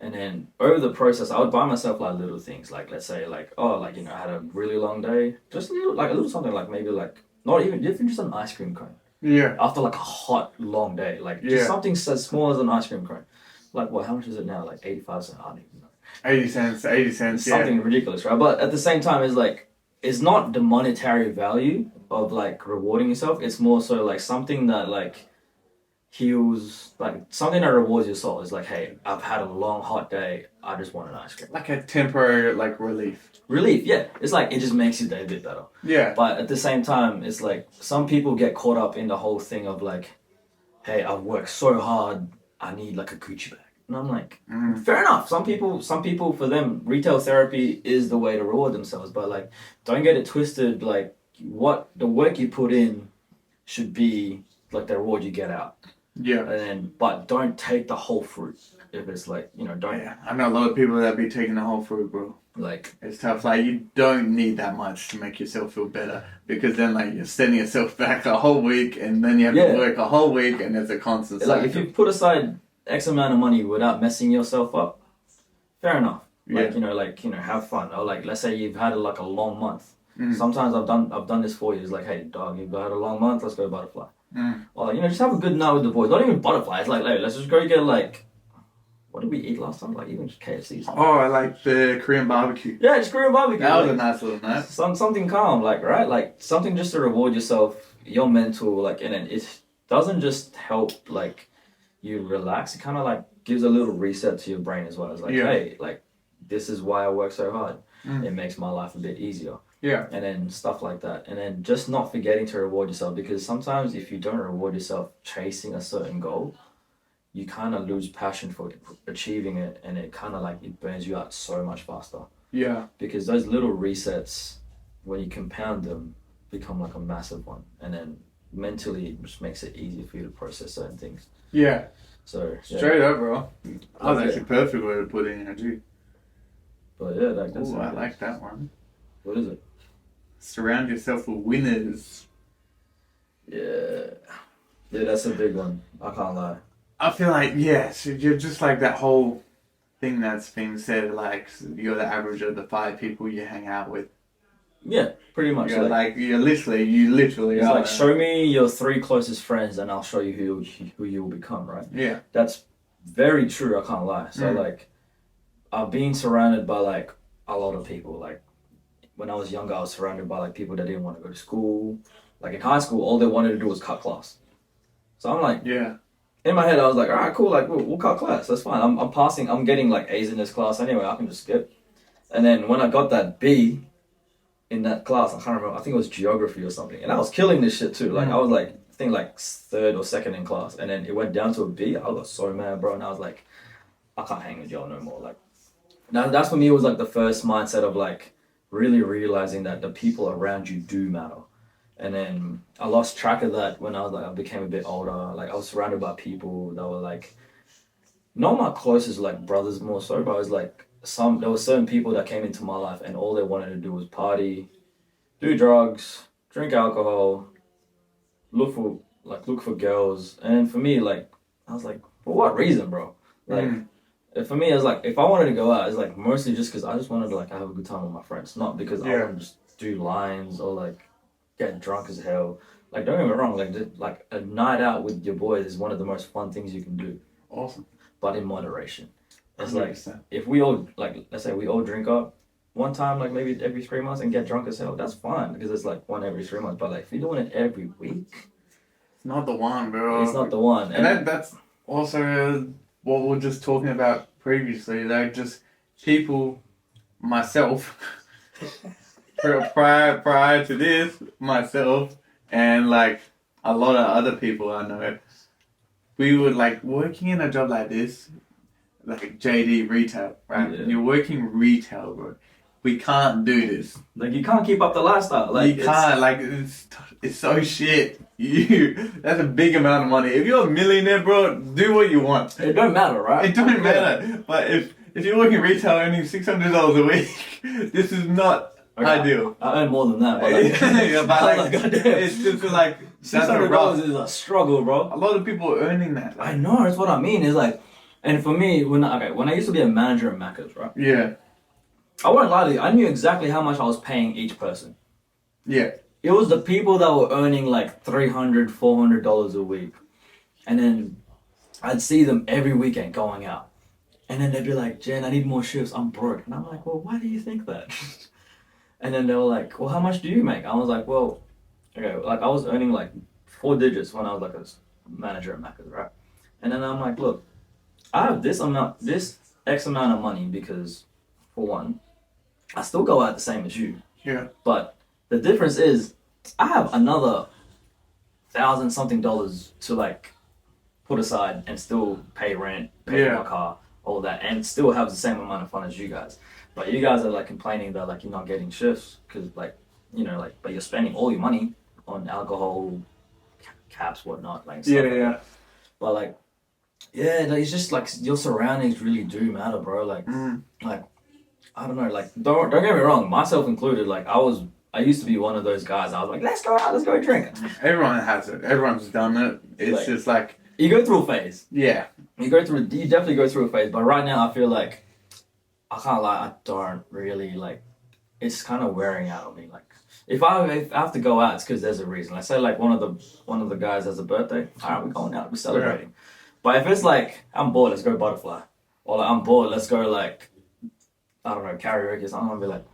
And then over the process, I would buy myself like little things, like let's say like, oh, like, you know, I had a really long day, just a little something, like maybe like not even just an ice cream cone. Yeah. After like a hot, long day. Like just something as small as an ice cream cone. Like, what, how much is it now? Like 85 cents? I don't even know. 80 cents, something ridiculous, right? But at the same time, it's like, it's not the monetary value of like rewarding yourself. It's more so like something that like heals, like something that rewards your soul. Is like, hey, I've had a long, hot day. I just want an ice cream. Like a temporary like relief. Relief, yeah. It's like, it just makes your day a bit better. Yeah. But at the same time, it's like, some people get caught up in the whole thing of like, hey, I've worked so hard, I need like a Gucci bag. And I'm like, fair enough. Some people, for them, retail therapy is the way to reward themselves. But like, don't get it twisted. Like, what the work you put in should be like the reward you get out. Yeah. And then, but don't take the whole fruit. If it's like, you know, don't. Yeah, I know a lot of people that be taking the whole fruit, bro. Like, it's tough. Like, you don't need that much to make yourself feel better, because then like you're sending yourself back a whole week, and then you have to work a whole week, and it's a constant cycle. Like, if you put aside X amount of money without messing yourself up, fair enough. Like, you know, have fun. Or like, let's say you've had like a long month. Sometimes I've done this for you. It's like, hey, dog, you've had a long month. Let's go butterfly. Or, you know, just have a good night with the boys. Not even butterfly. It's like, hey, let's just go get like, what did we eat last time? Like, even just KFC. Oh, I like the Korean barbecue. Yeah, just Korean barbecue. That was a nice little night. Something calm, like, right? Like, something just to reward yourself, your mental, like, and then it doesn't just help, like, you relax, it kind of like gives a little reset to your brain as well. It's like, hey, like this is why I work so hard. It makes my life a bit easier. Yeah. And then stuff like that. And then just not forgetting to reward yourself, because sometimes if you don't reward yourself chasing a certain goal, you kind of lose passion for achieving it, and it kind of like it burns you out so much faster. Yeah. Because those little resets, when you compound them, become like a massive one, and then mentally it just makes it easier for you to process certain things. Yeah. So straight up, bro. That was actually perfect way to put it in energy. But yeah, like that's. I like that one. What is it? Surround yourself with winners. Yeah, that's a big one. I can't lie. I feel like so you're just like that whole thing that's been said. Like you're the average of the 5 people you hang out with. Yeah, pretty much. You literally it's are. Like, show me your 3 closest friends and I'll show you who you will become, right? Yeah. That's very true, I can't lie. So, like, I've been surrounded by, like, a lot of people. Like, when I was younger, I was surrounded by, like, people that didn't want to go to school. Like, in high school, all they wanted to do was cut class. So I'm like... Yeah. In my head, I was like, all right, cool, like, we'll cut class. That's fine. I'm passing, I'm getting, like, A's in this class anyway. I can just skip. And then when I got that B... in that class, I can't remember, I think it was geography or something, and I was killing this shit too. Like I was like, I think like 3rd or 2nd in class, and then it went down to a B. I got so mad, bro, and I was like, I can't hang with y'all no more. Like, that's for me was like the first mindset of like really realizing that the people around you do matter. And then I lost track of that when I became a bit older. Like I was surrounded by people that were like, not my closest like brothers more so, but I was like, there were certain people that came into my life and all they wanted to do was party, do drugs, drink alcohol, look for girls. And for me, like, I was like, for what reason, bro? Like, for me, it's like, if I wanted to go out, it's like mostly just because I just wanted to like have a good time with my friends, not because I wanted to just do lines or like get drunk as hell. Like, don't get me wrong, like a night out with your boys is one of the most fun things you can do. Awesome. But in moderation. It's 100%. like, if we all, like, let's say we all drink up one time, like maybe every 3 months and get drunk as hell, that's fine because it's like one every 3 months. But like, if you're doing it every week, it's not the one, bro. It's not the one. And that's also what we were just talking about previously. Like, just people, myself, prior to this, myself, and like a lot of other people I know, we would like working in a job like this. Like JD retail, right? Yeah. You're working retail, bro. We can't do this. Like you can't keep up the lifestyle. Like you can't. Like it's so shit. That's a big amount of money. If you're a millionaire, bro, do what you want. It don't matter, right? It don't matter. But if you're working retail earning $600 a week, this is not ideal. I earn more than that. But like, but it's just like $600 is a struggle, bro. A lot of people are earning that. I know. That's what I mean. It's like. And for me, when I used to be a manager at Macca's, right? Yeah. I won't lie to you, I knew exactly how much I was paying each person. Yeah. It was the people that were earning like $300, $400 a week. And then I'd see them every weekend going out. And then they'd be like, Jen, I need more shifts, I'm broke. And I'm like, well, why do you think that? And then they were like, well, how much do you make? I was like, well, okay, like I was earning like 4 digits when I was like a manager at Macca's, right? And then I'm like, look, I have this X amount of money because, for one, I still go out the same as you. Yeah. But the difference is, I have another $1,000-something to like put aside and still pay rent, pay for my car, all that, and still have the same amount of fun as you guys. But you guys are like complaining that like you're not getting shifts because like, you know, like, but you're spending all your money on alcohol, caps, whatnot, like stuff like that. But like. Yeah, like, it's just like your surroundings really do matter, bro. Like, like I don't know, like don't get me wrong, myself included. Like I used to be one of those guys. I was like, let's go out, let's go drink. Everyone has it. Everyone's done it. It's like, just like you go through a phase. Yeah, you definitely go through a phase. But right now, I feel like I can't lie, I don't really like. It's kind of wearing out on me. Like if I have to go out, it's because there's a reason. Let's say like one of the guys has a birthday. All right, we're going out, we're celebrating. Yeah. But if it's like, I'm bored, let's go butterfly. Or like, I'm bored, let's go like, I don't know, karaoke or something. I'll be like,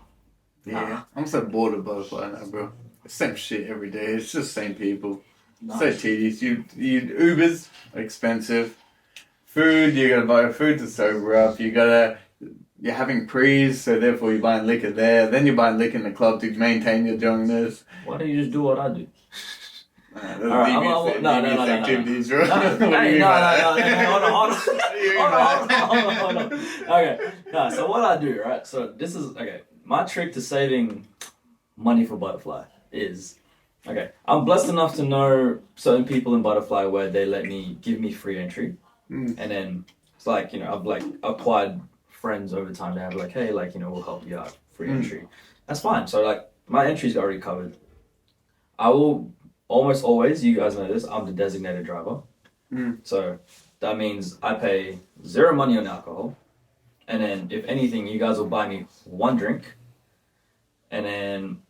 nah. Yeah, I'm so bored of butterfly now, bro. Same shit every day. It's just same people. So tedious. You Ubers are expensive. food. You gotta buy food to sober up. You're having prees, so therefore you're buying liquor there. Then you're buying liquor in the club to maintain your drunkenness. Why don't you just do what I do? Devious activities, right? Hold on. Okay, so what I do, right? So this is, okay, my trick to saving money for Butterfly is, okay, I'm blessed enough to know certain people in Butterfly where they give me free entry. And then it's like, you know, I've like acquired friends over time that have like, hey, like, you know, we'll help you out, free entry. That's fine. So like my entry's already covered. I will almost always, you guys know this, I'm the designated driver. So that means I pay zero money on alcohol. And then if anything, you guys will buy me one drink. And then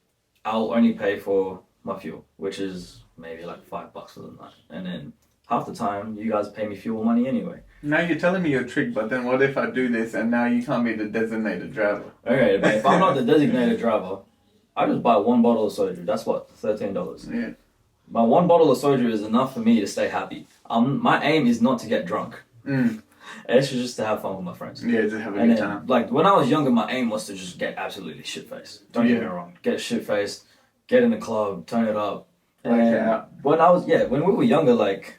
I'll only pay for my fuel, which is maybe like $5 for the night. And then half the time, you guys pay me fuel money anyway. Now you're telling me your trick, but then what if I do this and now you can't be the designated driver? Okay, but if I'm not the designated driver, I just buy one bottle of soju. That's what, $13. Yeah. My one bottle of soju is enough for me to stay happy. My aim is not to get drunk. It's just to have fun with my friends. Yeah, to have a good time. Like when I was younger, my aim was to just get absolutely shit-faced. Don't get me wrong. Get shit-faced, get in the club, turn it up. And when we were younger, like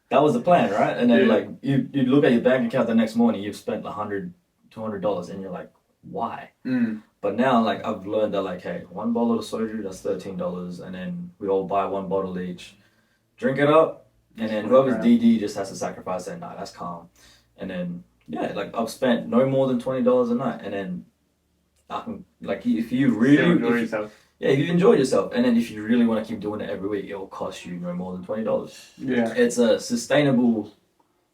that was the plan, right? And then like you look at your bank account the next morning, you've spent $100, $200, and you're like, why? But now, like, I've learned that, like, hey, one bottle of soju, that's $13, and then we all buy one bottle each, drink it up, and then whoever's DD just has to sacrifice that night. That's calm. And then, yeah, like, I've spent no more than $20 a night, and then I can, like, if you really enjoy yourself. Yeah, if you enjoy yourself, and then if you really want to keep doing it every week, it will cost you no more than $20. Yeah. It's a sustainable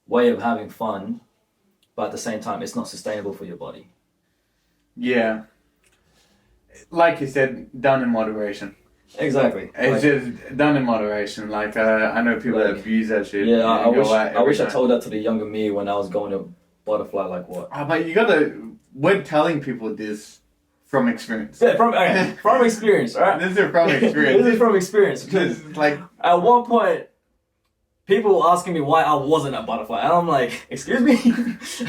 way of having fun, but at the same time, it's not sustainable for your body. Yeah. Like you said, done in moderation. Exactly. It's just done in moderation. Like, I know people that abuse that shit. Yeah, I wish I told that to the younger me when I was going to Butterfly, like what? But we're telling people this from experience. Yeah, from experience, right? This is from experience. This is from experience. Because, like, at one point, people were asking me why I wasn't at Butterfly, and I'm like, excuse me?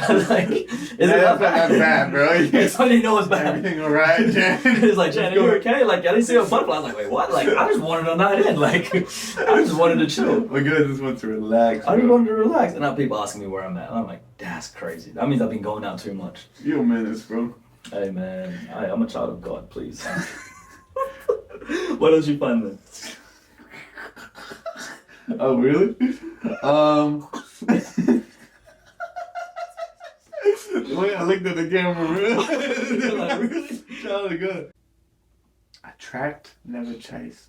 I was like, is it not bad, bro? It's funny you know it's bad. Everything alright, Jan? It's like, Jan, are you okay? Like, I didn't see you at Butterfly. I was like, wait, what? Like, I just wanted a night in. Like, I just wanted to chill. My God, just want to relax. I just wanted to relax. And now people asking me where I'm at. And I'm like, that's crazy. That means I've been going out too much. You're a menace, bro. Hey, man. I'm a child of God, please. What else you find then? Oh, really? The way I looked at the camera, really? Like, really? Child of God. Attract, never chase.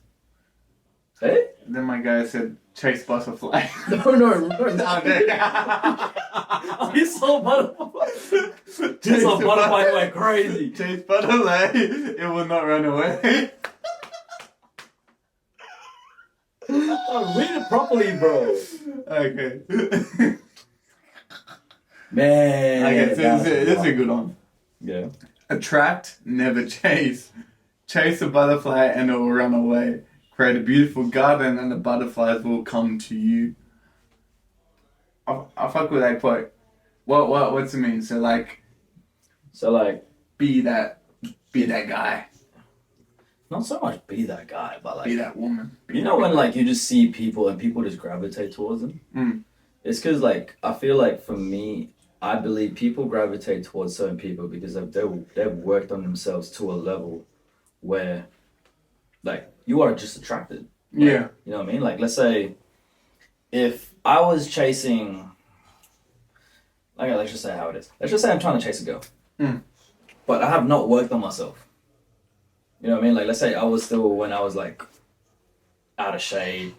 Hey? Then my guy said, chase butterfly. No. He saw butterfly. He saw butterfly went crazy. Chase butterfly, it will not run away. Oh, read it properly, bro. Okay. Man. Okay, so this is a good one. Yeah. Attract, never chase. Chase a butterfly and it will run away. Create a beautiful garden and the butterflies will come to you. I fuck with that quote. What's it mean? So like, be that guy. Not so much be that guy, but like be that woman. You know when like you just see people and people just gravitate towards them? It's because like I feel like for me, I believe people gravitate towards certain people because they've worked on themselves to a level where like you are just attracted. Like, yeah. You know what I mean? Like let's say if I was chasing, okay, let's just say how it is. Let's just say I'm trying to chase a girl, but I have not worked on myself. You know what I mean? Like, let's say I was still, when I was, like, out of shape,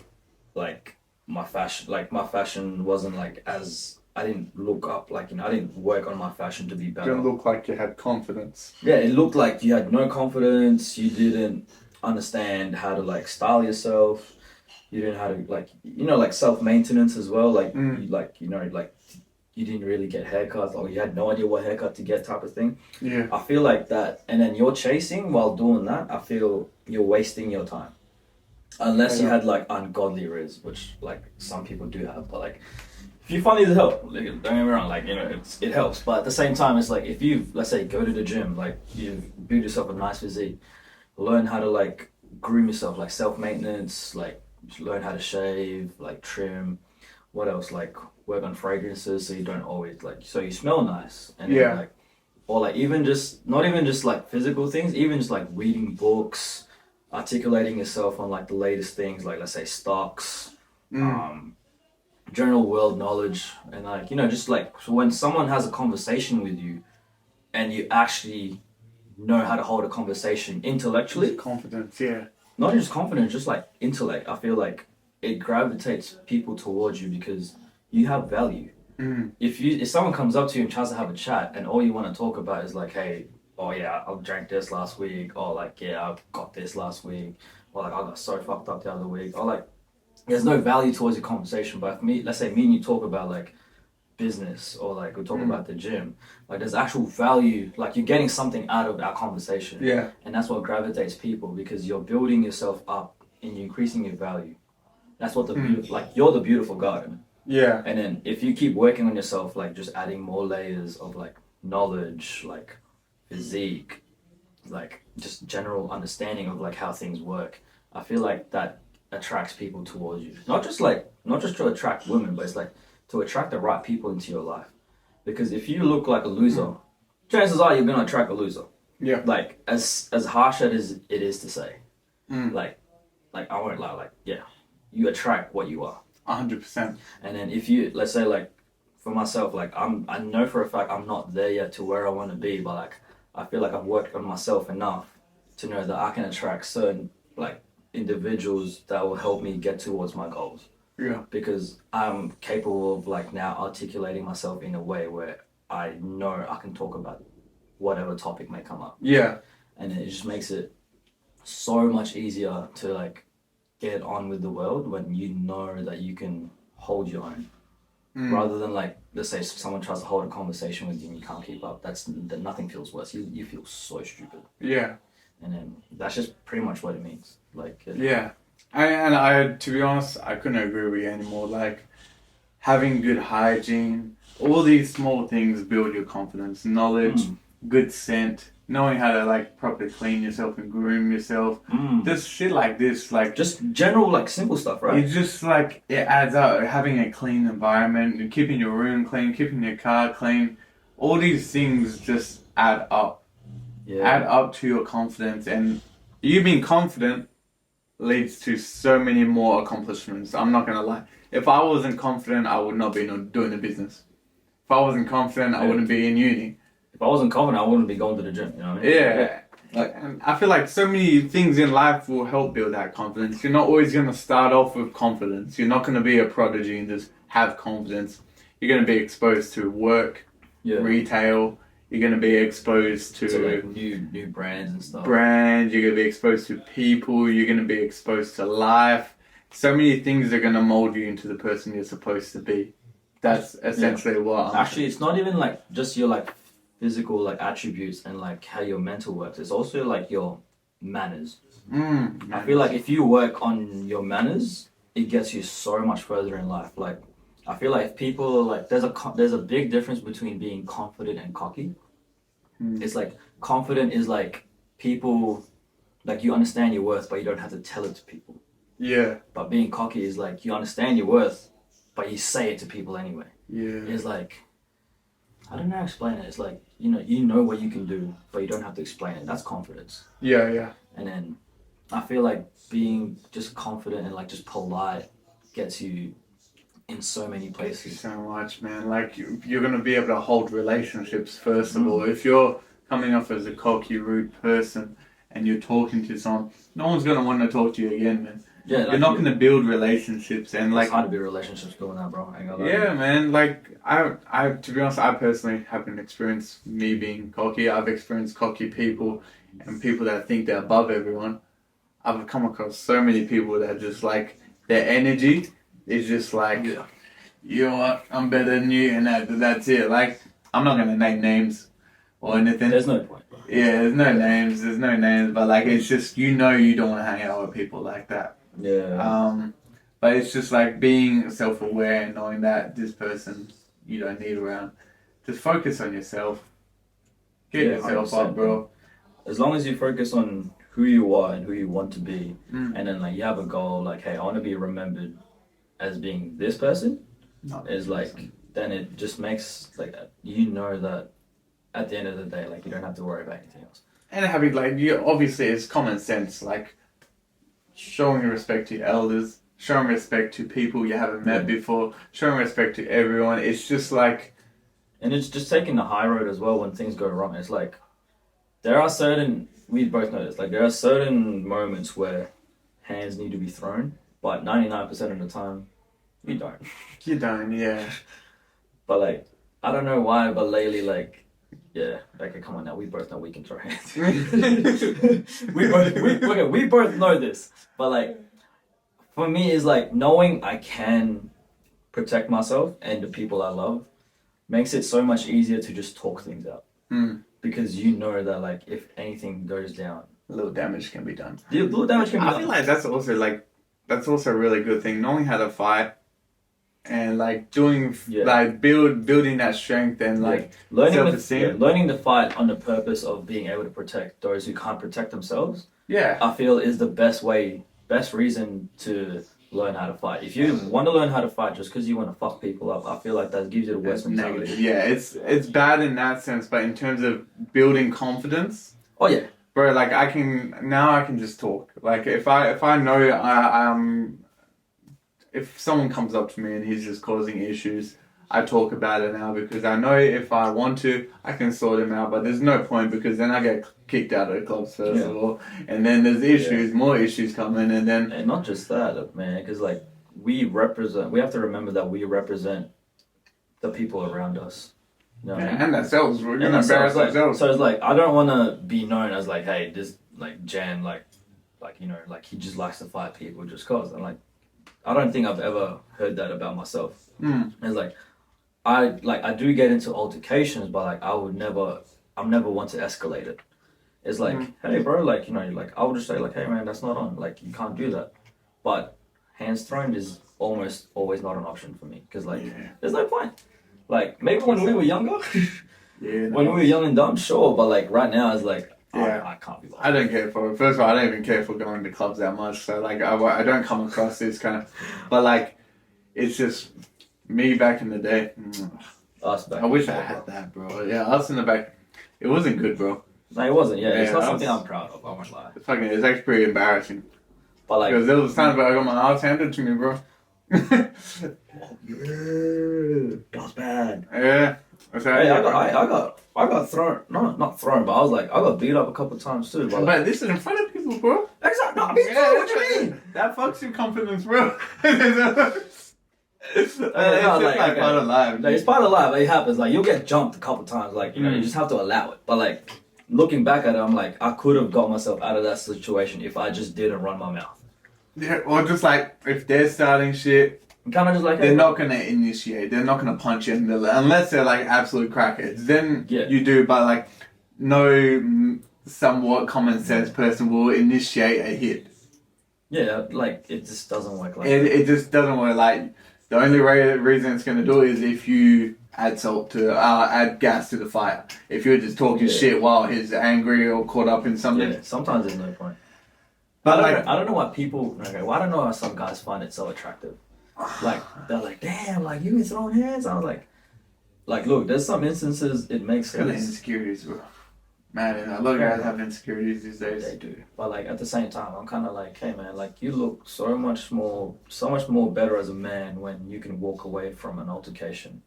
like, my fashion wasn't, like, as, I didn't look up, like, you know, I didn't work on my fashion to be better. It didn't look like you had confidence. Yeah, it looked like you had no confidence, you didn't understand how to, like, style yourself, you didn't know how to, like, you know, like, self-maintenance as well, like, you didn't really get haircuts or you had no idea what haircut to get type of thing. Yeah. I feel like that, and then you're chasing while doing that, I feel you're wasting your time. Unless you had like ungodly riz, which like some people do have, but like if you find these help, like, don't get me wrong, like it helps. But at the same time, it's like if you let's say go to the gym, like you build yourself a nice physique, learn how to like groom yourself, like self maintenance, like learn how to shave, like trim. What else? Like work on fragrances so you don't always like so you smell nice and then, like or like even just not even just like physical things, even just like reading books, articulating yourself on like the latest things, like let's say stocks, general world knowledge, and like just like so when someone has a conversation with you, and you actually know how to hold a conversation intellectually, confidence, not just confidence, just like intellect. I feel like it gravitates people towards you because you have value. If someone comes up to you and tries to have a chat and all you want to talk about is like, hey, oh yeah, I drank this last week, or like yeah, I got this last week, or like I got so fucked up the other week, or like there's no value towards your conversation. But if let's say me and you talk about like business or like we talk about the gym, like there's actual value, like you're getting something out of our conversation. And that's what gravitates people because you're building yourself up and you're increasing your value. That's what like you're the beautiful garden. And then if you keep working on yourself, like just adding more layers of like knowledge, like physique, like just general understanding of like how things work, I feel like that attracts people towards you. Not just to attract women, but it's like to attract the right people into your life. Because if you look like a loser, chances are you're gonna attract a loser. Like as harsh as it is to say, like I won't lie, like you attract what you are. 100%. And then if you, let's say like, for myself, like I know for a fact I'm not there yet to where I want to be, but like, I feel like I've worked on myself enough to know that I can attract certain like individuals that will help me get towards my goals. Because I'm capable of like now articulating myself in a way where I know I can talk about whatever topic may come up. And it just makes it so much easier to like get on with the world when you know that you can hold your own, rather than like let's say someone tries to hold a conversation with you and you can't keep up. That nothing feels worse. You feel so stupid. And then that's just pretty much what it means. Like I to be honest, I couldn't agree with you anymore. Like having good hygiene, all these small things build your confidence, knowledge, good scent, knowing how to like properly clean yourself and groom yourself, just shit like this, like just general like simple stuff, right? It's just like it adds up. Having a clean environment, keeping your room clean, keeping your car clean, all these things just add up. Add up to your confidence, and you being confident leads to so many more accomplishments. I'm not gonna lie. If I wasn't confident, I would not be doing the business. If I wasn't confident, I wouldn't be in uni. If I wasn't confident, I wouldn't be going to the gym. You know what I mean? Like, I feel like so many things in life will help build that confidence. You're not always gonna start off with confidence. You're not gonna be a prodigy and just have confidence. You're gonna be exposed to work, retail. You're going to be exposed to like new brands and stuff. You're going to be exposed to people. You're going to be exposed to life. So many things are going to mold you into the person you're supposed to be. That's essentially what Actually, it's not even like just your like physical like attributes and like how your mental works. It's also like your manners. I feel like if you work on your manners, it gets you so much further in life. Like I feel like people like there's a big difference between being confident and cocky. It's like confident is like people like you understand your worth, but you don't have to tell it to people. But being cocky is like you understand your worth, but you say it to people anyway. It's like I don't know how to explain it. It's like you know what you can do, but you don't have to explain it. That's confidence. And then I feel like being just confident and like just polite gets you in so many places. So much, man. Like you're going to be able to hold relationships first of all. If you're coming off as a cocky, rude person and you're talking to someone, no one's going to want to talk to you again, man. You're not going to build relationships, and like it's hard to build relationships doing that, bro. Man. Like I to be honest, I personally haven't experienced me being cocky. I've experienced cocky people and people that think they're above everyone. I've come across so many people that just like their energy is just like, you know what, I'm better than you, and that's it. Like, I'm not gonna name names or anything. There's no point, bro. There's no names, but like, it's just, you don't want to hang out with people like that. Yeah. But it's just like being self-aware and knowing that this person you don't need around. Just focus on yourself. Get Yeah, yourself 100%, up, bro. As long as you focus on who you are and who you want to be, Mm. and then like you have a goal, like, hey, I want to be remembered as being this person, Not is this like, person. then it just makes like you know that at the end of the day, like you don't have to worry about anything else. And having like you obviously it's common sense, like showing respect to your elders, showing respect to people you haven't met before, showing respect to everyone. It's just like And it's just taking the high road as well when things go wrong. It's like there are certain, we both know this, like there are certain moments where hands need to be thrown, but 99% of the time you don't. you don't, yeah. But like I don't know why, but lately like yeah, okay, come on now, we both know we can throw hands. we both know this, but like for me is like knowing I can protect myself and the people I love makes it so much easier to just talk things out. Because you know that like if anything goes down, A little damage can be done. the little damage can be I done. feel like that's also a really good thing. Knowing how to fight and like doing like building that strength and like self-esteem. Learning to fight on the purpose of being able to protect those who can't protect themselves. Yeah. I feel is the best reason to learn how to fight. If you want to learn how to fight just because you want to fuck people up, I feel like that gives you the worst mentality. Negative. Yeah, it's bad in that sense, but in terms of building confidence. Oh yeah. Bro, like I can just talk. Like if I know if someone comes up to me and he's just causing issues, I talk about it now because I know if I want to, I can sort him out. But there's no point because then I get kicked out of the clubs first of all, and then there's issues, more issues coming, and then and not just that, man. Because like we have to remember that we represent the people around us. You know what I mean? And ourselves, we're gonna And embarrass like, ourselves. so it's like I don't want to be known as like, hey, this like Jan, like you know, like he just likes to fight people just cause. And like, I don't think I've ever heard that about myself. It's like I do get into altercations, but like I'm never one to escalate it. It's like, hey, bro, like you know, like I would just say like, hey, man, that's not on. Like you can't do that. But hands thrown is almost always not an option for me because like there's no point. Like maybe when we were younger, when we were young and dumb, sure. But like right now, it's like I can't be bothered. I don't care for first of all, I don't even care for going to clubs that much. So like I don't come across this kind of, but like it's just me back in the day. Us back. I wish I had that, bro. Yeah, us in the back. It wasn't good, bro. No, it wasn't. Yeah, it's not something I'm proud of. I won't lie. It's actually pretty embarrassing. But like, because there was times where I got my ass handed to me, bro. that was bad. Yeah. Hey, I got thrown. No, not thrown, but I got beat up a couple of times too. But this is in front of people, bro. Exactly. No, what do you mean? That fucks your confidence, bro. It's part of life. Like, it's part of life. It happens. Like you'll get jumped a couple times. Like you know, you just have to allow it. But like looking back at it, I'm like, I could have got myself out of that situation if I just didn't run my mouth. Yeah, or just like if they're starting shit, kind of just like they're not gonna initiate. They're not gonna punch you in the unless they're like absolute crackheads. Then you do, but like no somewhat common sense person will initiate a hit. Yeah, like it just doesn't work like that. It just doesn't work. Like the only reason it's gonna do it is if you add add gas to the fire. If you're just talking shit while he's angry or caught up in something. Yeah, sometimes there's no point. But I don't know why people. Okay, well, I don't know how some guys find it so attractive. Like they're like, damn, like you been throwing hands. I was like, look, there's some instances it makes sense. Insecurities, bro. Man, a lot of guys have insecurities these days. They do, but like at the same time, I'm kind of like, hey man, like you look so much more better as a man when you can walk away from an altercation,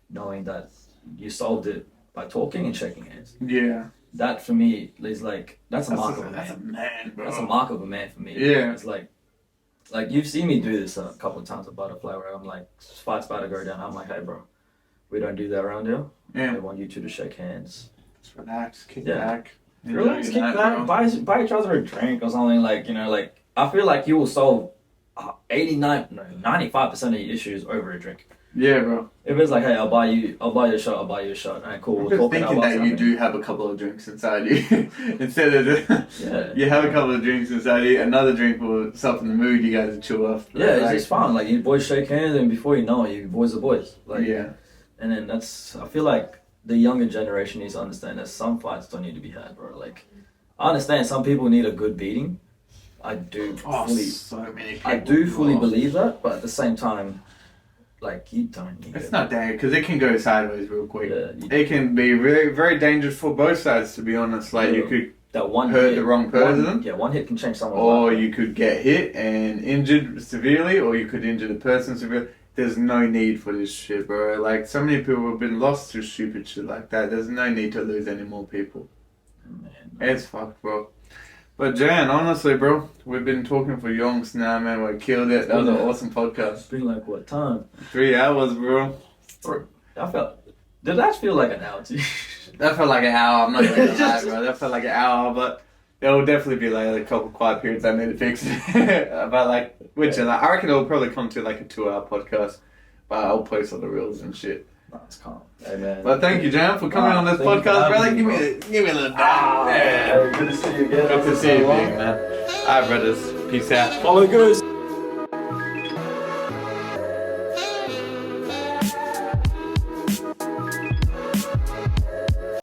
knowing that you solved it by talking and shaking hands. Yeah. That for me is like that's a mark of a man. That's a man, bro. That's a mark of a man for me. Yeah. It's like you've seen me do this a couple of times at Butterfly where I'm like, fight's about to go down. I'm like, hey bro, we don't do that around here. Yeah. I want you two to shake hands. Just relax, kick back. Relax, kick back, buy each other a drink or something. Like, you know, like I feel like you will solve 95% of your issues over a drink. Yeah, bro. If it's like, hey, I'll buy you a shot, Alright, cool. I'm We'll just talk thinking about that you something. do have a couple of drinks inside you. Instead of Yeah. you have a couple of drinks inside you, another drink will soften the mood, you guys will chill off. Yeah, it's just fun. Like, you boys shake hands, and before you know it, you boys are boys. Like, yeah. And then I feel like the younger generation needs to understand that some fights don't need to be had, bro. Like, I understand some people need a good beating. I do fully believe that, but at the same time, like, you don't need It's it. not that, because it can go sideways real quick. Yeah, It can be very, very dangerous for both sides, to be honest. Like, you could that one hurt hit, the wrong person. One hit can change someone's Or life. you could get hit and injured severely, or you could injure the person severely. There's no need for this shit, bro. Like, so many people have been lost through stupid shit like that. There's no need to lose any more people. Man, It's fucked, bro. But Jan, honestly, bro, we've been talking for yonks now, man. We killed it. That was an awesome podcast. it's been like what time? 3 hours, bro. Did that feel like an hour to you? That felt like an hour. I'm not even gonna lie, bro. That felt like an hour, but there will definitely be like a couple quiet periods I need to fix. But like, I reckon it'll probably come to like a 2-hour podcast. But I'll post all the reels and shit. No, it's calm. Hey, man. But thank you, Jan, for coming on this thank you for podcast, brother. having me, Give me a little Hey, good to see you again. Good to see you, big man. Alright, brothers. Peace out. Follow Goose.